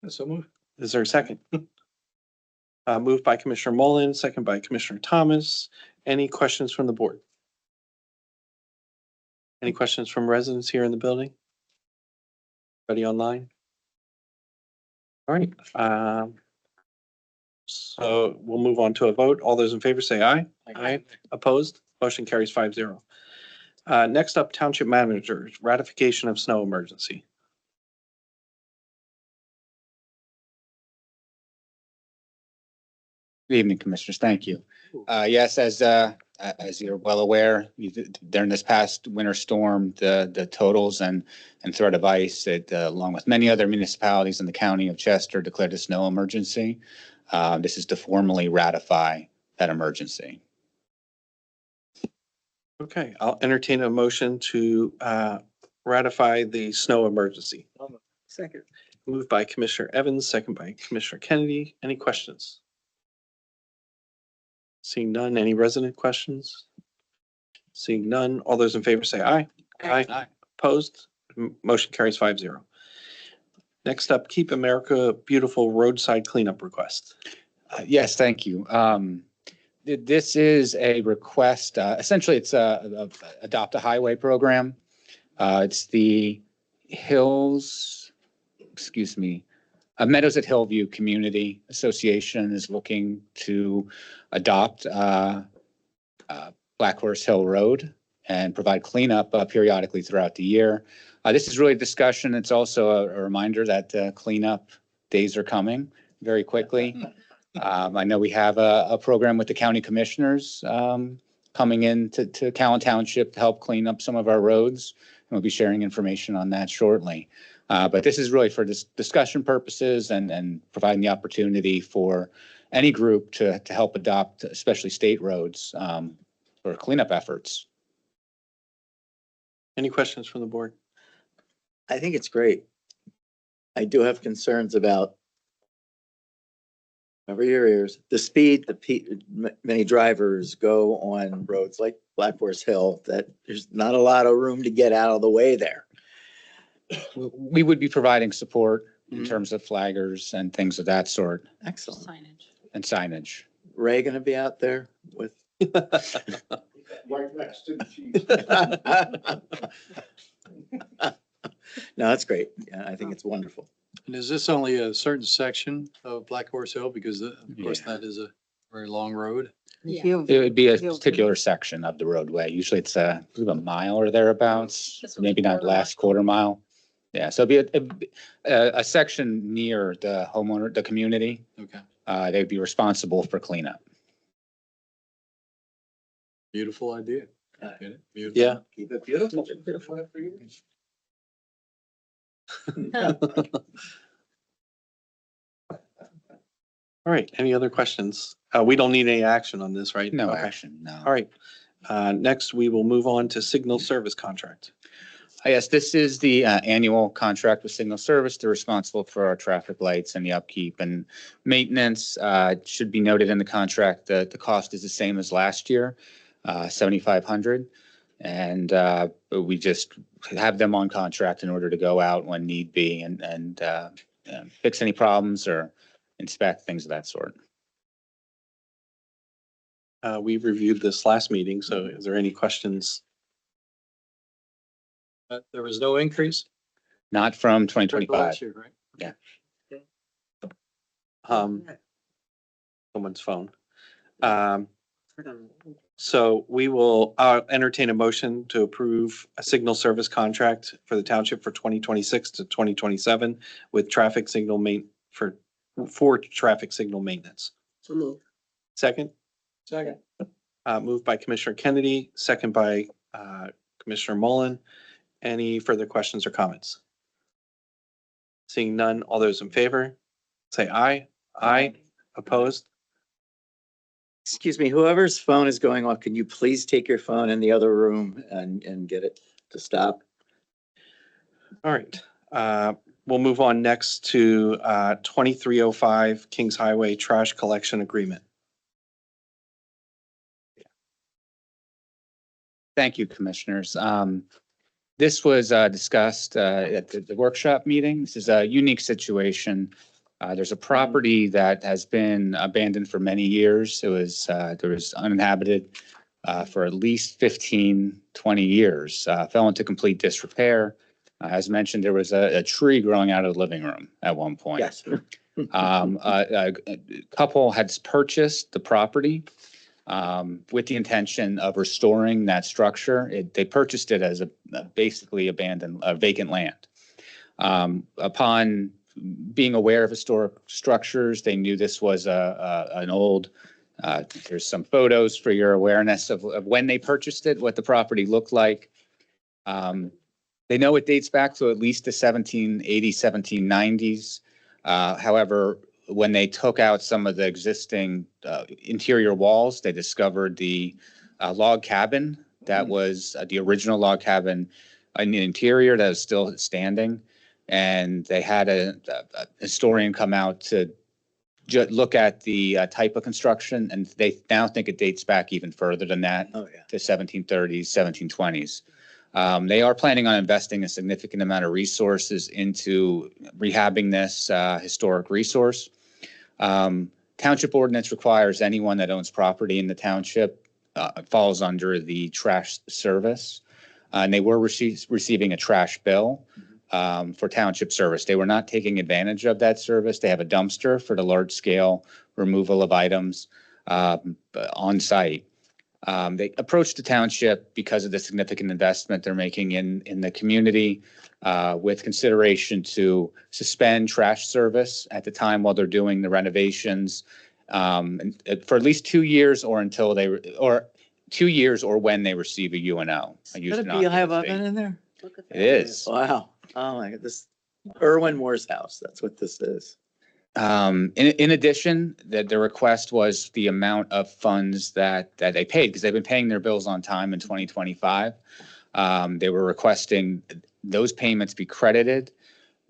So move. Is there a second? Moved by Commissioner Mullen, second by Commissioner Thomas. Any questions from the board? Any questions from residents here in the building? Anybody online? All right. So we'll move on to a vote. All those in favor say aye. Aye. Opposed? Motion carries 5-0. Next up, Township Manager, ratification of snow emergency. Good evening, Commissioners. Thank you. Yes, as you're well aware, during this past winter storm, the totals and threat of ice, along with many other municipalities in the county of Chester, declared a snow emergency. This is to formally ratify that emergency. Okay, I'll entertain a motion to ratify the snow emergency. second. Moved by Commissioner Evans, second by Commissioner Kennedy. Any questions? Seeing none, any resident questions? Seeing none, all those in favor say aye. Aye. Opposed? Motion carries 5-0. Next up, Keep America Beautiful roadside cleanup request. Yes, thank you. This is a request, essentially it's a Adopt a Highway program. It's the Meadows at Hillview Community Association is looking to adopt Black Horse Hill Road and provide cleanup periodically throughout the year. This is really a discussion. It's also a reminder that cleanup days are coming very quickly. I know we have a program with the county commissioners coming in to Callan Township to help clean up some of our roads. And we'll be sharing information on that shortly. But this is really for discussion purposes and providing the opportunity for any group to help adopt, especially state roads, for cleanup efforts. Any questions from the board? I think it's great. I do have concerns about cover your ears, the speed that many drivers go on roads like Black Horse Hill, that there's not a lot of room to get out of the way there. We would be providing support in Mhm. terms of flaggers and things of that sort Excellent. Signage. and signage. Ray gonna be out there with? Right next to the chief. No, that's great. Yeah, I think it's wonderful. And is this only a certain section of Black Horse Hill? Because of course, Yeah. that is a very long road. Yeah. It would be a Hills. particular section of the roadway. Usually it's I believe a mile or thereabouts, This one's maybe not quarter last quarter mile. Yeah, so it'd be a section near the homeowner, the community. Okay, They'd be responsible for cleanup. beautiful idea. Get it? Beautiful. Yeah. Keep it beautiful. All right, any other questions? We don't need any action on this, right? No Okay. action, no. All right. Next, we will move on to signal service contract. Yes, this is the annual contract with Signal Service. They're responsible for our traffic lights and the upkeep and maintenance. It should be noted in the contract that the cost is the same as last year, $7,500. And we just have them on contract in order to go out when need be and fix any problems or inspect things of that sort. We reviewed this last meeting, so is there any questions? There was no increase? Not from Compared to 2025. last year, right? Yeah. Someone's phone. So we will entertain a motion to approve a signal service contract for the township for 2026 to 2027 with traffic signal for traffic signal maintenance. So move. Second, Second. moved by Commissioner Kennedy, second by Commissioner Mullen. Any further questions or comments? Seeing none, all those in favor, say aye. Aye. Opposed? Excuse me, whoever's phone is going off, can you please take your phone in the other room and get it to stop? All right. We'll move on next to 2305 Kings Highway Trash Collection Agreement. Thank you, Commissioners. This was discussed at the workshop meeting. This is a unique situation. There's a property that has been abandoned for many years. There was uninhabited for at least 15, 20 years. Fell into complete disrepair. As mentioned, there was a tree growing out of the living room at one point. Yes. A couple had purchased the property with the intention of restoring that structure. They purchased it as a basically abandoned, vacant land. Upon being aware of historic structures, they knew this was an old, there's some photos for your awareness of when they purchased it, what the property looked like. They know it dates back to at least the 1780s, 1790s. However, when they took out some of the existing interior walls, they discovered the log cabin that was the original log cabin in the interior that is still standing. And they had a historian come out to look at the type of construction, and they now think it dates back even further than that, Oh, yeah. to 1730s, 1720s. They are planning on investing a significant amount of resources into rehabbing this historic resource. Township ordinance requires anyone that owns property in the township falls under the trash service. And they were receiving a trash bill for township service. They were not taking advantage of that service. They have a dumpster for the large scale removal of items on site. They approached the township because of the significant investment they're making in the community with consideration to suspend trash service at the time while they're doing the renovations for at least 2 years or until or 2 years or when they receive a UNO. Is that a beehive oven in there? It is. Wow. Oh my God, this Irwin Moore's house. That's what this is. In addition, that the request was the amount of funds that they paid, because they've been paying their bills on time in 2025. They were requesting those payments be credited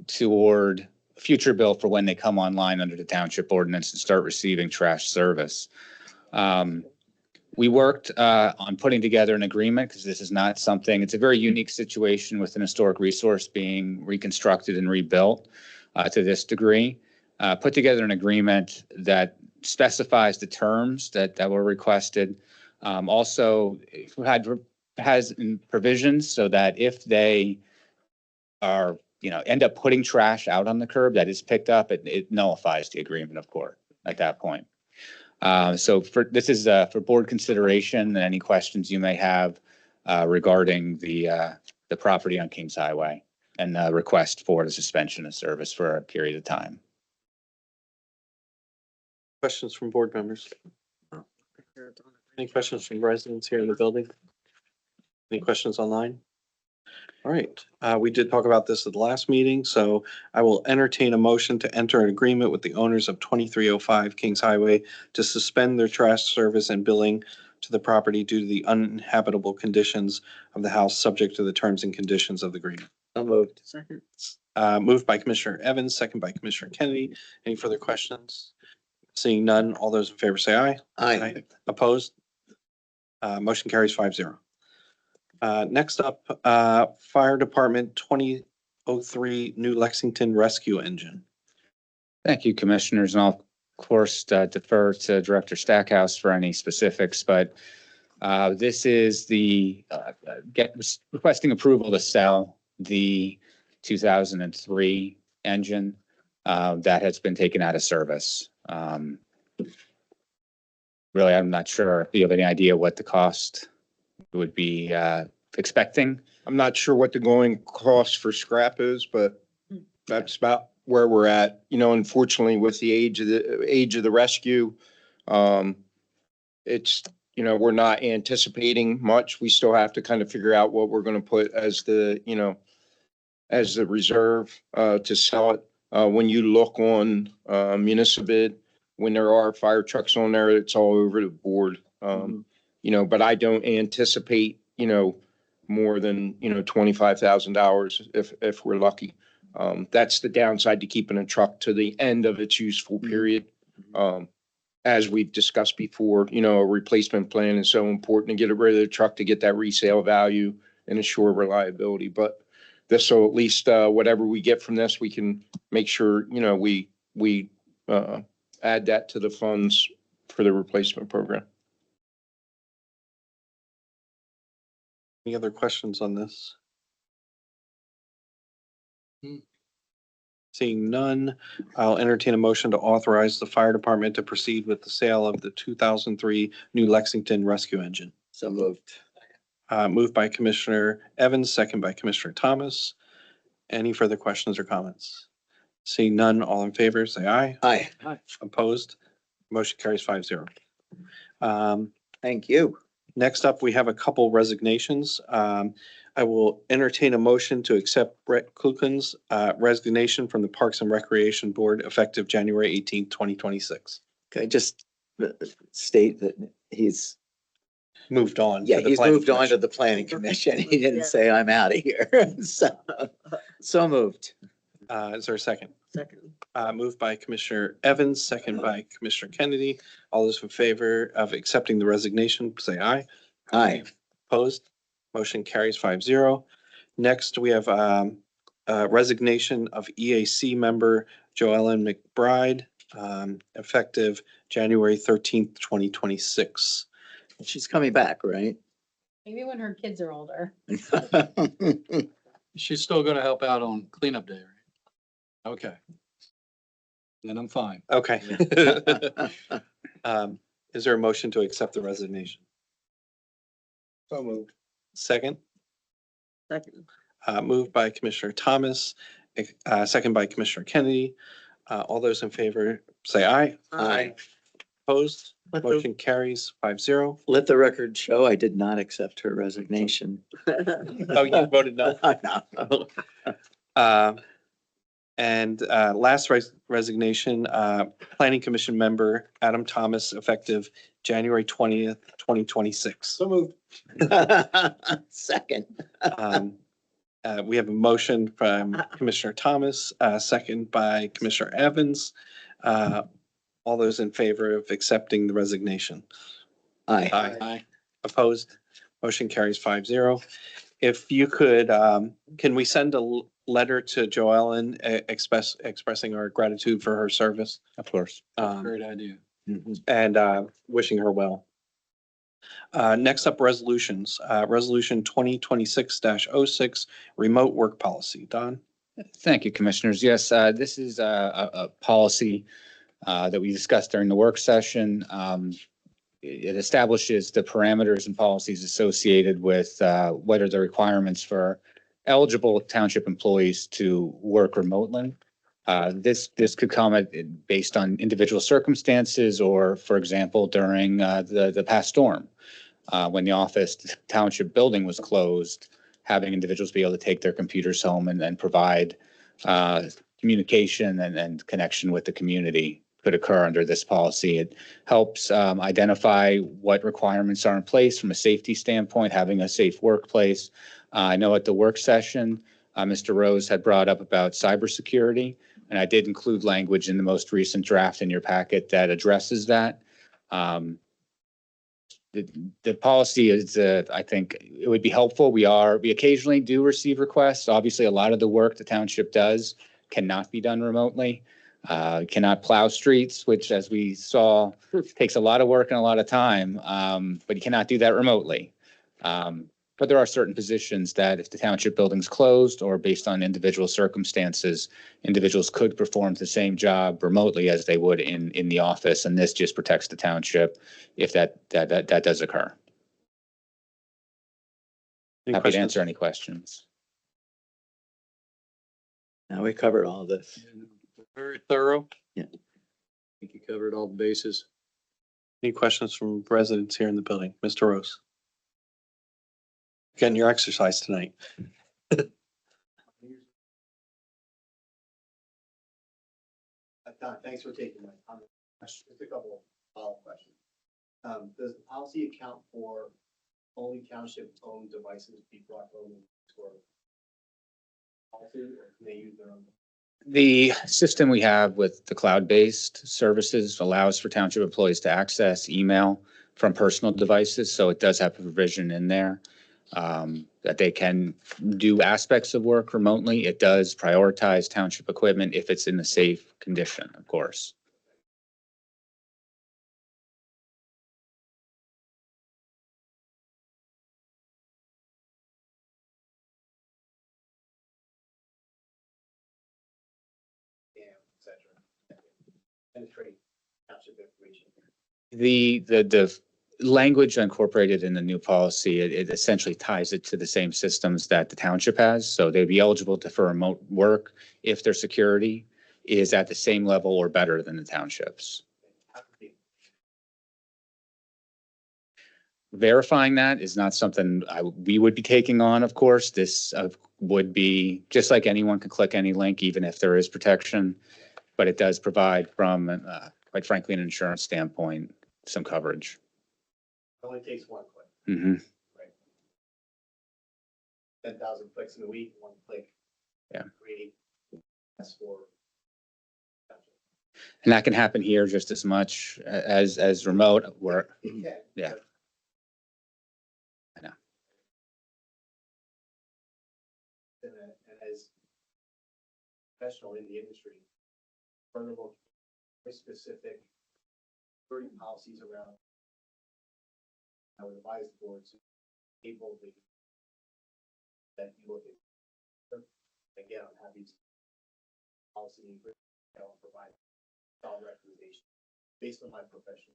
toward a future bill for when they come online under the township ordinance and start receiving trash service. We worked on putting together an agreement because this is not something, it's a very unique situation with an historic resource being reconstructed and rebuilt. to this degree. Put together an agreement that specifies the terms that were requested. Also has provisions so that if they are, end up putting trash out on the curb that is picked up, it nullifies the agreement, of course, at that point. So this is for board consideration and any questions you may have regarding the property on Kings Highway and the request for the suspension of service for a period of time. Questions from board members? Any questions from residents here in the building? Any questions online? All right, we did talk about this at the last meeting, so I will entertain a motion to enter an agreement with the owners of 2305 Kings Highway to suspend their trash service and billing to the property due to the uninhabitable conditions of the house, subject to the terms and conditions of the agreement. So moved. Second. Moved by Commissioner Evans, second by Commissioner Kennedy. Any further questions? Seeing none, all those in favor say aye. Aye. Opposed? Motion carries 5-0. Next up, Fire Department 2003 New Lexington Rescue Engine. Thank you, Commissioners, and I'll, of course, defer to Director Stackhouse for any specifics, but this is the requesting approval to sell the 2003 engine that has been taken out of service. Really, I'm not sure if you have any idea what the cost would be expecting. I'm not sure what the going cost for scrap is, but that's about where we're at. Unfortunately, with the age of the rescue, it's, we're not anticipating much. We still have to kind of figure out what we're going to put as the reserve to sell it. When you look on Municipal, when there are fire trucks on there, it's all over the board. But I don't anticipate, more than, $25,000 if we're lucky. That's the downside to keeping a truck to the end of its useful period. As we've discussed before, a replacement plan is so important to get rid of the truck to get that resale value and assure reliability. But this, so at least whatever we get from this, we can make sure, we add that to the funds for the replacement program. Any other questions on this? Seeing none, I'll entertain a motion to authorize the fire department to proceed with the sale of the 2003 New Lexington Rescue Engine. So moved. Moved by Commissioner Evans, second by Commissioner Thomas. Any further questions or comments? Seeing none, all in favor, say aye. Aye. Opposed? Motion carries 5-0. Thank you. Next up, we have a couple resignations. I will entertain a motion to accept Brett Kluken's resignation from the Parks and Recreation Board effective January 18th, 2026. Okay, just state that he's Moved on. Yeah, to the he's Planning moved on to Commission. the planning commission. He didn't say I'm out of here. So moved. Is there a second? Second. Moved by Commissioner Evans, second by Commissioner Kennedy. All those in favor of accepting the resignation, say aye. Aye. Opposed? Motion carries 5-0. Next, we have resignation of EAC member Joellen McBride, effective January 13th, 2026. She's coming back, right? Maybe when her kids are older. She's still gonna help out on cleanup day, right? Okay. Then I'm fine. Okay. Is there a motion to accept the resignation? So moved. Second, Second. moved by Commissioner Thomas, second by Commissioner Kennedy. All those in favor, say aye. Aye. Opposed? Motion carries 5-0. Let the record show I did not accept her resignation. Oh, you voted no? No. And last resignation, Planning Commission member Adam Thomas, effective January 20th, 2026. So moved. Second. We have a motion from Commissioner Thomas, second by Commissioner Evans. All those in favor of accepting the resignation? Aye. Aye. Opposed? Motion carries 5-0. If you could, can we send letter to Joellen expressing our gratitude for her service. Of course. Great idea. And wishing her well. Next up, resolutions. Resolution 2026-06, remote work policy. Don? Thank you, Commissioners. Yes, this is a policy that we discussed during the work session. It establishes the parameters and policies associated with what are the requirements for eligible township employees to work remotely. This could come based on individual circumstances, or, for example, during the past storm, when the office township building was closed, having individuals be able to take their computers home and then provide communication and connection with the community could occur under this policy. It helps identify what requirements are in place from a safety standpoint, having a safe workplace. I know at the work session, Mr. Rose had brought up about cybersecurity, and I did include language in the most recent draft in your packet that addresses that. The policy is, I think it would be helpful. We occasionally do receive requests. Obviously, a lot of the work the township does cannot be done remotely. Cannot plow streets, which, as we saw, takes a lot of work and a lot of time, but you cannot do that remotely. But there are certain positions that if the township building's closed or based on individual circumstances, individuals could perform the same job remotely as they would in the office, and this just protects the township if that does occur. Happy to answer any questions. Now we covered all this. Very thorough. Yeah. I think you covered all the bases. Any questions from residents here in the building? Mr. Rose? Getting your exercise tonight. Don, thanks for taking my comment. Just a couple of follow-up questions. Does the policy account for only township-owned devices be brought home for policy, or can they use their own? The system we have with the cloud-based services allows for township employees to access email from personal devices, so it does have a provision in there that they can do aspects of work remotely. It does prioritize township equipment if it's in a safe condition, of course. Et cetera. Penetrate township information. The language incorporated in the new policy, it essentially ties it to the same systems that the township has. So they'd be eligible for remote work if their security is at the same level or better than the townships. Verifying that is not something we would be taking on, of course. This would be, just like anyone can click any link, even if there is protection, but it does provide from, quite frankly, an insurance standpoint, some coverage. It only takes one click, Mm-hmm. right? 10,000 clicks in a week, one click. Yeah. Create. That's for. And that can happen here just as much as remote work. Yeah. I know. And as professional in the industry, furthermore, very specific security policies around. I would advise the board to able to that you look at. Again, I'm happy to policy and provide solid recommendation based on my profession.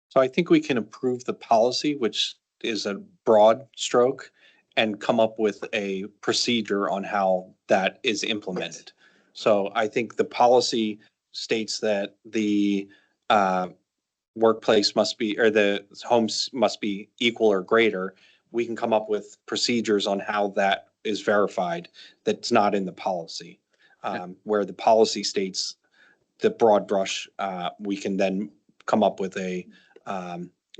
So I think we can approve the policy, which is a broad stroke, and come up with a procedure on how that is implemented. So I think the policy states that the workplace must be, or the homes must be equal or greater. We can come up with procedures on how that is verified that's not in the policy. Where the policy states the broad brush, we can then come up with a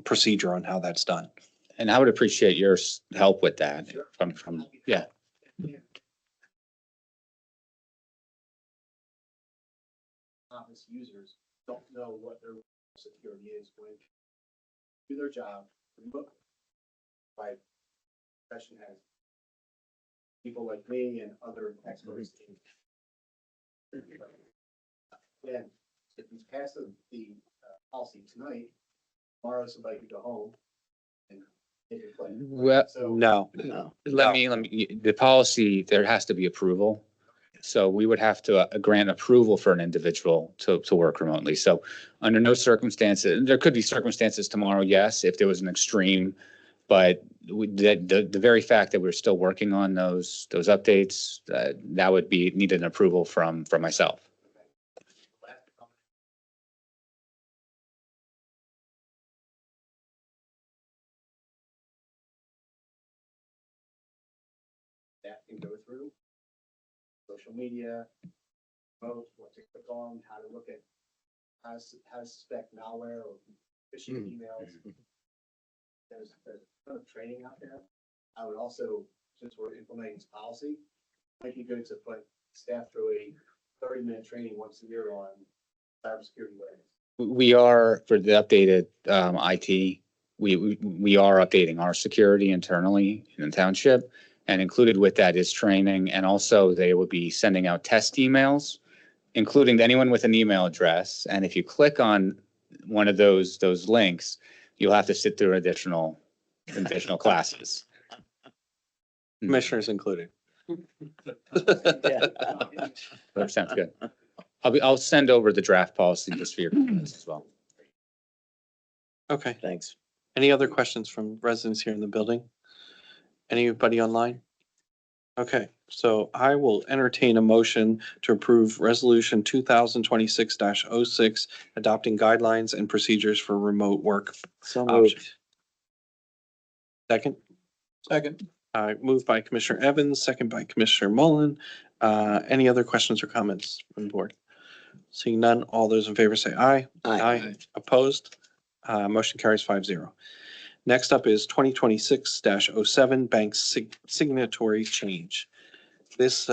procedure on how that's done. And I would appreciate your help with that from, yeah. Office users don't know what their security is when they do their job remotely. My profession has people like me and other experts. Again, if we pass the policy tonight, tomorrow somebody could go home and take a play. Well, So No. let me, the policy, there has to be approval. So we would have to grant approval for an individual to work remotely. So under no circumstances, there could be circumstances tomorrow, yes, if there was an extreme. But the very fact that we're still working on those updates, that would be needed an approval from myself. that can go through social media, vote, what to click on, how to look at, how to suspect malware or phishing emails. There's a ton of training out there. I would also, since we're implementing this policy, might be good to put staff through a 30-minute training once a year on cybersecurity awareness. We are, for the updated IT, we are updating our security internally in the township. And included with that is training. And also they will be sending out test emails, including to anyone with an email address. And if you click on one of those links, you'll have to sit through additional classes. Commissioners included. That sounds good. I'll send over the draft policy just for your comments as well. Okay. Thanks. Any other questions from residents here in the building? Anybody online? Okay, so I will entertain a motion to approve resolution 2026-06, adopting guidelines and procedures for remote work. So option. moved. Second, Second. moved by Commissioner Evans, second by Commissioner Mullen. Any other questions or comments from the board? Seeing none, all those in favor say aye. Aye. Opposed? Motion carries 5-0. Next up is 2026-07 bank signatory change. This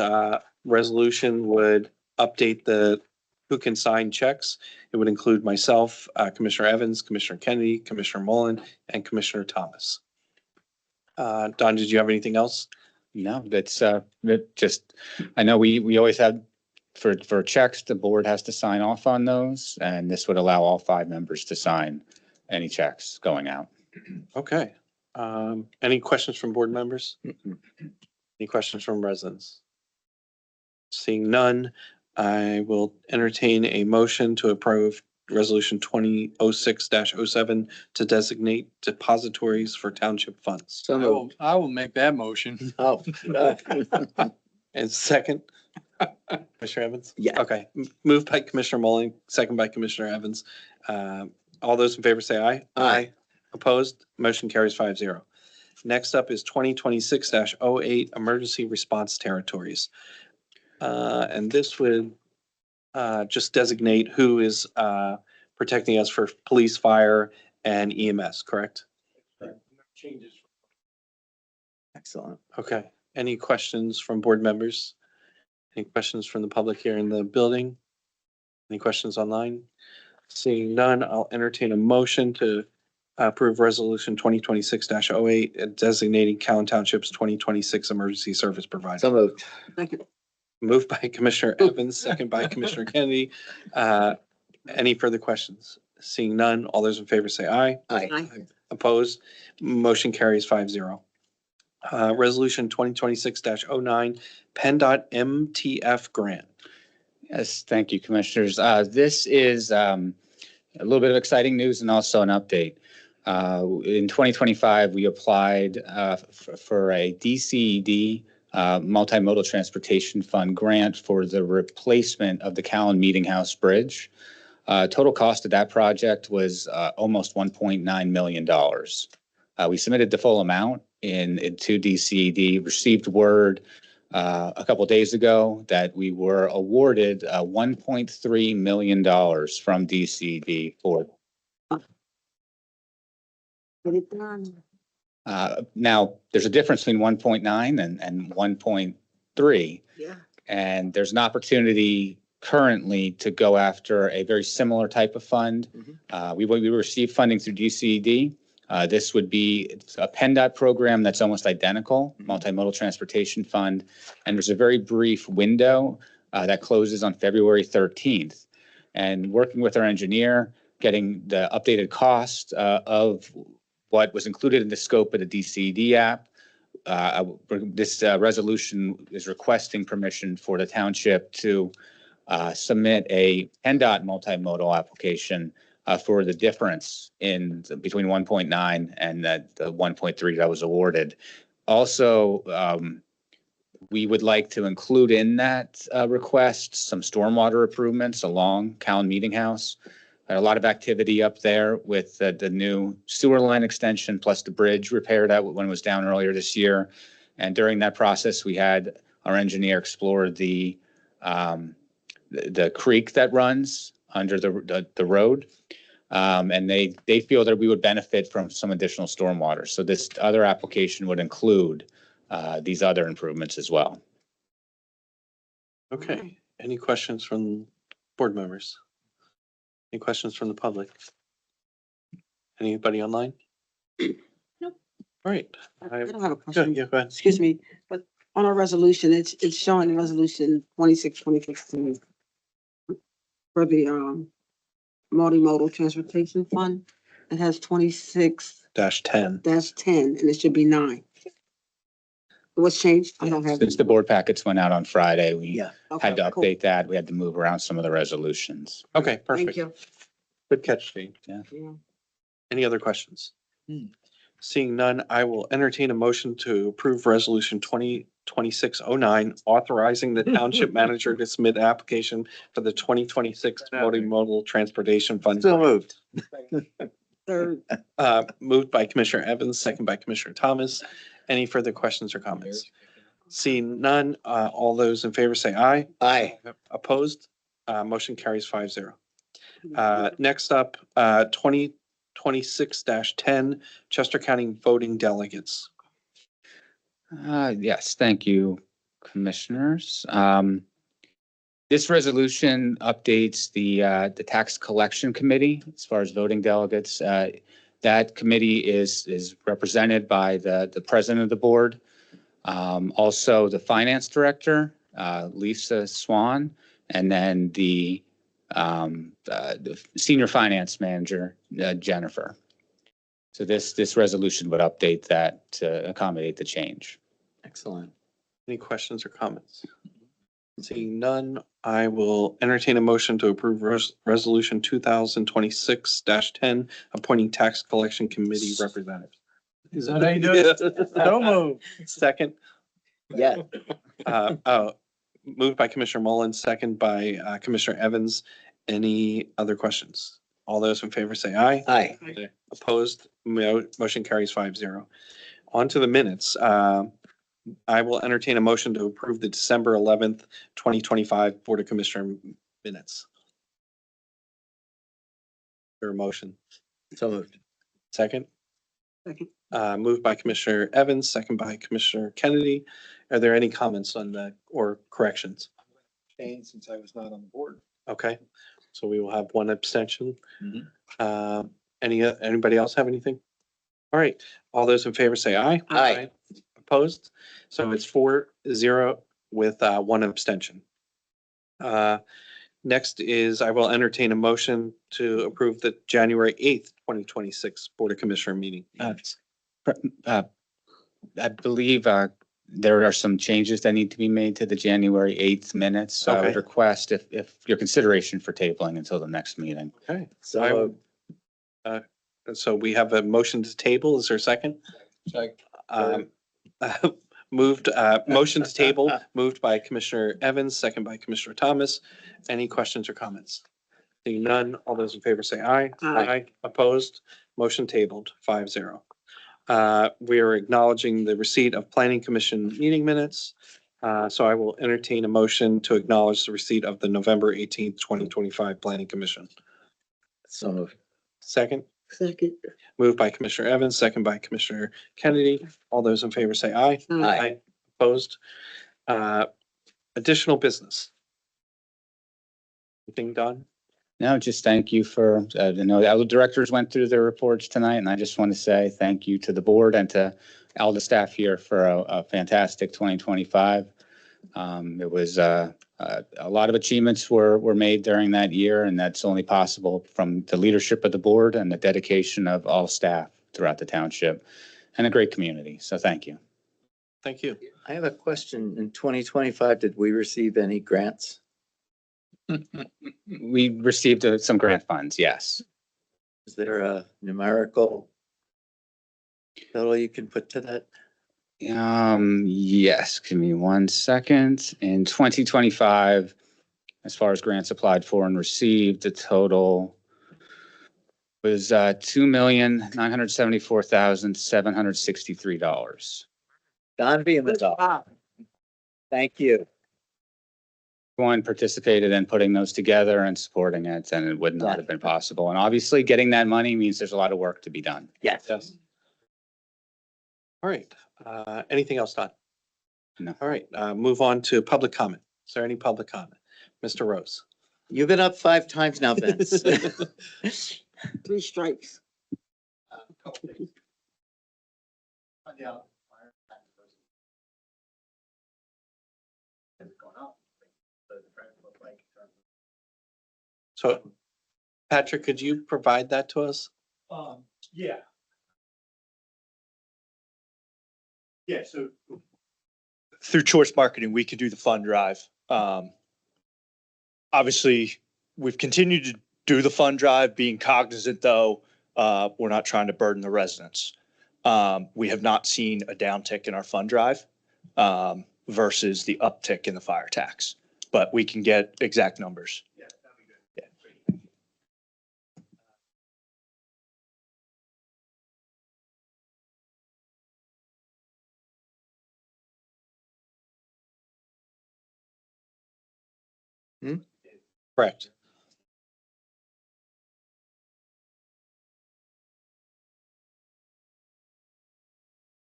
resolution would update who can sign checks. It would include myself, Commissioner Evans, Commissioner Kennedy, Commissioner Mullen, and Commissioner Thomas. Don, did you have anything else? No, that's just, I know we always have, for checks, the board has to sign off on those, and this would allow all 5 members to sign any checks going out. Okay. Any questions from board members? Any questions from residents? Seeing none, I will entertain a motion to approve resolution 2006-07 to designate depositories for township funds. So moved. I will make that motion. Oh. And second, Commissioner Evans? Yeah. Okay, moved by Commissioner Mullen, second by Commissioner Evans. All those in favor say aye. Aye. Opposed? Motion carries 5-0. Next up is 2026-08 emergency response territories. And this would just designate who is protecting us for police, fire, and EMS, correct? Changes. Excellent. Okay. Any questions from board members? Any questions from the public here in the building? Any questions online? Seeing none, I'll entertain a motion to approve resolution 2026-08 designating Cowan Township's 2026 emergency service provider. So moved. Moved by Commissioner Evans, second by Commissioner Kennedy. Any further questions? Seeing none, all those in favor say aye. Aye. Opposed? Motion carries 5-0. Resolution 2026-09 PennDOT MTF grant. Yes, thank you, Commissioners. This is a little bit of exciting news and also an update. In 2025, we applied for a DCED Multimodal Transportation Fund grant for the replacement of the Cowan Meeting House Bridge. Total cost of that project was almost $1.9 million. We submitted the full amount into DCED, received word a couple of days ago that we were awarded $1.3 million from DCED for. Get it done. Now, there's a difference between 1.9 and 1.3. Yeah. And there's an opportunity currently to go after a very similar type of fund. We received funding through DCED. This would be a PennDOT program that's almost identical, Multimodal Transportation Fund. And there's a very brief window that closes on February 13th. And working with our engineer, getting the updated cost of what was included in the scope of the DCD app. This resolution is requesting permission for the township to submit a PennDOT multimodal application for the difference between 1.9 and the 1.3 that was awarded. Also, we would like to include in that request some stormwater improvements along Cowan Meeting House. Had a lot of activity up there with the new sewer line extension plus the bridge repair that when it was down earlier this year. And during that process, we had our engineer explore the creek that runs under the road. And they feel that we would benefit from some additional stormwater. So this other application would include these other improvements as well. Okay, any questions from board members? Any questions from the public? Anybody online? Nope. All right. I don't have a Go, question. yeah, go ahead. Excuse me, but on our resolution, it's showing in resolution 2016 for the multimodal transportation fund. It has 26 -10. -10 and it should be 9. What's changed? I don't have. Since the board packets went out on Friday, we Yeah. had to Okay, cool. update that. We had to move around some of the resolutions. Okay, Thank perfect. you. Good catch, Jane. Yeah. Any other questions? Seeing none, I will entertain a motion to approve resolution 2026-09, authorizing the township manager to submit application for the 2026 multimodal transportation fund. So moved. Third. Moved by Commissioner Evans, second by Commissioner Thomas. Any further questions or comments? Seeing none, all those in favor say aye. Aye. Opposed? Motion carries 5-0. Next up, 2026-10, Chester County voting delegates. Yes, thank you, commissioners. This resolution updates the tax collection committee as far as voting delegates. That committee is represented by the president of the board, also the finance director, Lisa Swan, and then the senior finance manager, Jennifer. So this resolution would update that to accommodate the change. Excellent. Any questions or comments? Seeing none, I will entertain a motion to approve resolution 2026-10, appointing tax collection committee representatives. Is that how you do it? So moved. Second, Yeah. moved by Commissioner Mullen, second by Commissioner Evans. Any other questions? All those in favor say aye. Aye. Opposed, motion carries 5-0. On to the minutes. I will entertain a motion to approve the December 11th, 2025 Board of Commissioner minutes. Your motion. So moved. Second, Second. moved by Commissioner Evans, second by Commissioner Kennedy. Are there any comments on that or corrections? Since I was not on the board. Okay, so we will have one abstention. Mhm. Anybody else have anything? All right, all those in favor say aye. Aye. Opposed? So it's 4-0 with one abstention. Next is I will entertain a motion to approve the January 8th, 2026 Board of Commissioner meeting. I believe there are some changes that need to be made to the January 8th minutes. So I would Okay. request if your consideration for tabling until the next meeting. Okay. So So we have a motion to table. Is there a second? Moved, motion to table, moved by Commissioner Evans, second by Commissioner Thomas. Any questions or comments? Seeing none, all those in favor say aye. Aye. Opposed, motion tabled, 5-0. We are acknowledging the receipt of Planning Commission meeting minutes. So I will entertain a motion to acknowledge the receipt of the November 18th, 2025 Planning Commission. So moved. Second, Second. moved by Commissioner Evans, second by Commissioner Kennedy. All those in favor say aye. Aye. Opposed? Additional business. Anything done? No, just thank you for, I know all the directors went through their reports tonight, and I just want to say thank you to the board and to all the staff here for a fantastic 2025. It was a lot of achievements were made during that year, and that's only possible from the leadership of the board and the dedication of all staff throughout the township and a great community. So thank you. Thank you. I have a question. In 2025, did we receive any grants? We received some grant funds, yes. Is there a numerical total you can put to that? Yes, give me 1 second. In 2025, as far as grants applied for and received, the total was $2,974,763. Don Biementhal. Thank you. Everyone participated in putting those together and supporting it, and it would not have been possible. And obviously, getting that money means there's a lot of work to be done. Yes. Yes. All right. Anything else, Don? No. All right. Move on to public comment. Is there any public comment? Mr. Rose. You've been up 5 times now, Vince. 3 strikes. Couple things. Find out fire tax versus- Has it gone up? What does the trend look like in terms of- So Patrick, could you provide that to us? Yeah. Yeah, so through choice marketing, we could do the fund drive. Obviously, we've continued to do the fund drive, being cognizant though, we're not trying to burden the residents. We have not seen a downtick in our fund drive versus the uptick in the fire tax, but we can get exact numbers. Yeah, that'd be good. Yeah. Correct.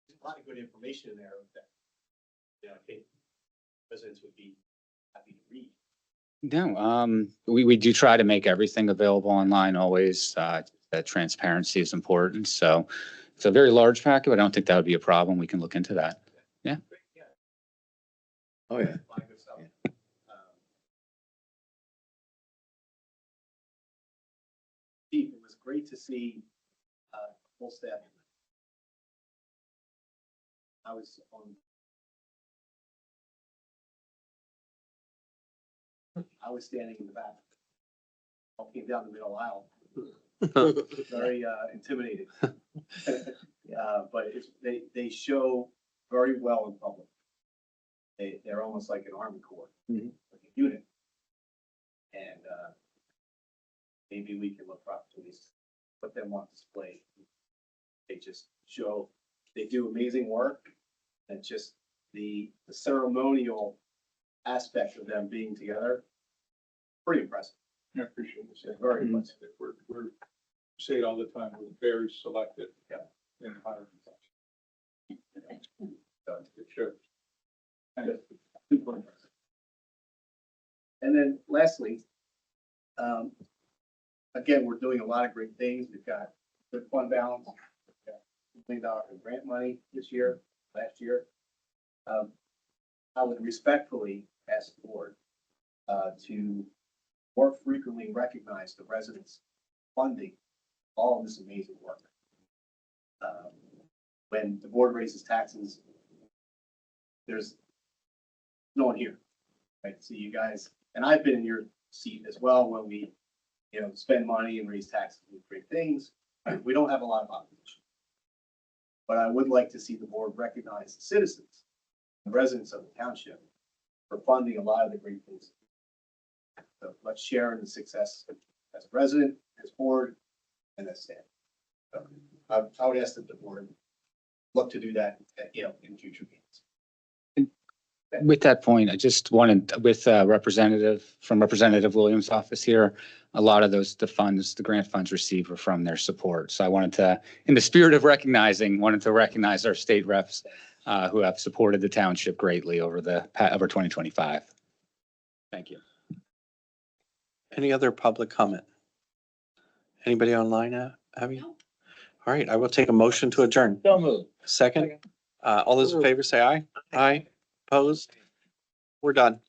There's a lot of good information in there that, I think residents would be happy to read. No, we do try to make everything available online always. That transparency is important. So it's a very large packet, but I don't think that would be a problem. We can look into that. Yeah. Oh, yeah. A lot of good stuff. Steve, it was great to see, full staff. I was standing in the back. Walking down the middle aisle. Very, intimidating. But they show very well in public. They're almost like an Army Corps, like a unit. And, maybe we can look for opportunities, to put them on display. They just show, they do amazing work, and just the ceremonial aspect of them being together, pretty impressive. I appreciate this. Very impressive. We're say it all the time, we're very selective. Yeah. In hiring. So, It shows. super impressive. And then lastly, again, we're doing a lot of great things. We've got good fund balance. We've got $1 million in grant money this year, last year. I would respectfully ask the board to more frequently recognize the residents funding all of this amazing work. When the board raises taxes, there's no one here, right? So you guys, and I've been in your seat as well when we, spend money and raise taxes and do great things. We don't have a lot of opposition. But I would like to see the board recognize the citizens, the residents of the township, for funding a lot of the great things. So let's share in the success as a resident, as board, and as staff. So I would ask that the board look to do that, in future meetings. With that point, I just wanted, with Representative Williams' office here, a lot of the grant funds received were from their support. So I wanted to, in the spirit of wanted to recognize our state reps who have supported the township greatly over 2025. Thank you. Any other public comment? Anybody online, Abby? All right, I will take a motion to adjourn. Don't move. Second, all those in favor say aye. Aye. Opposed? We're done.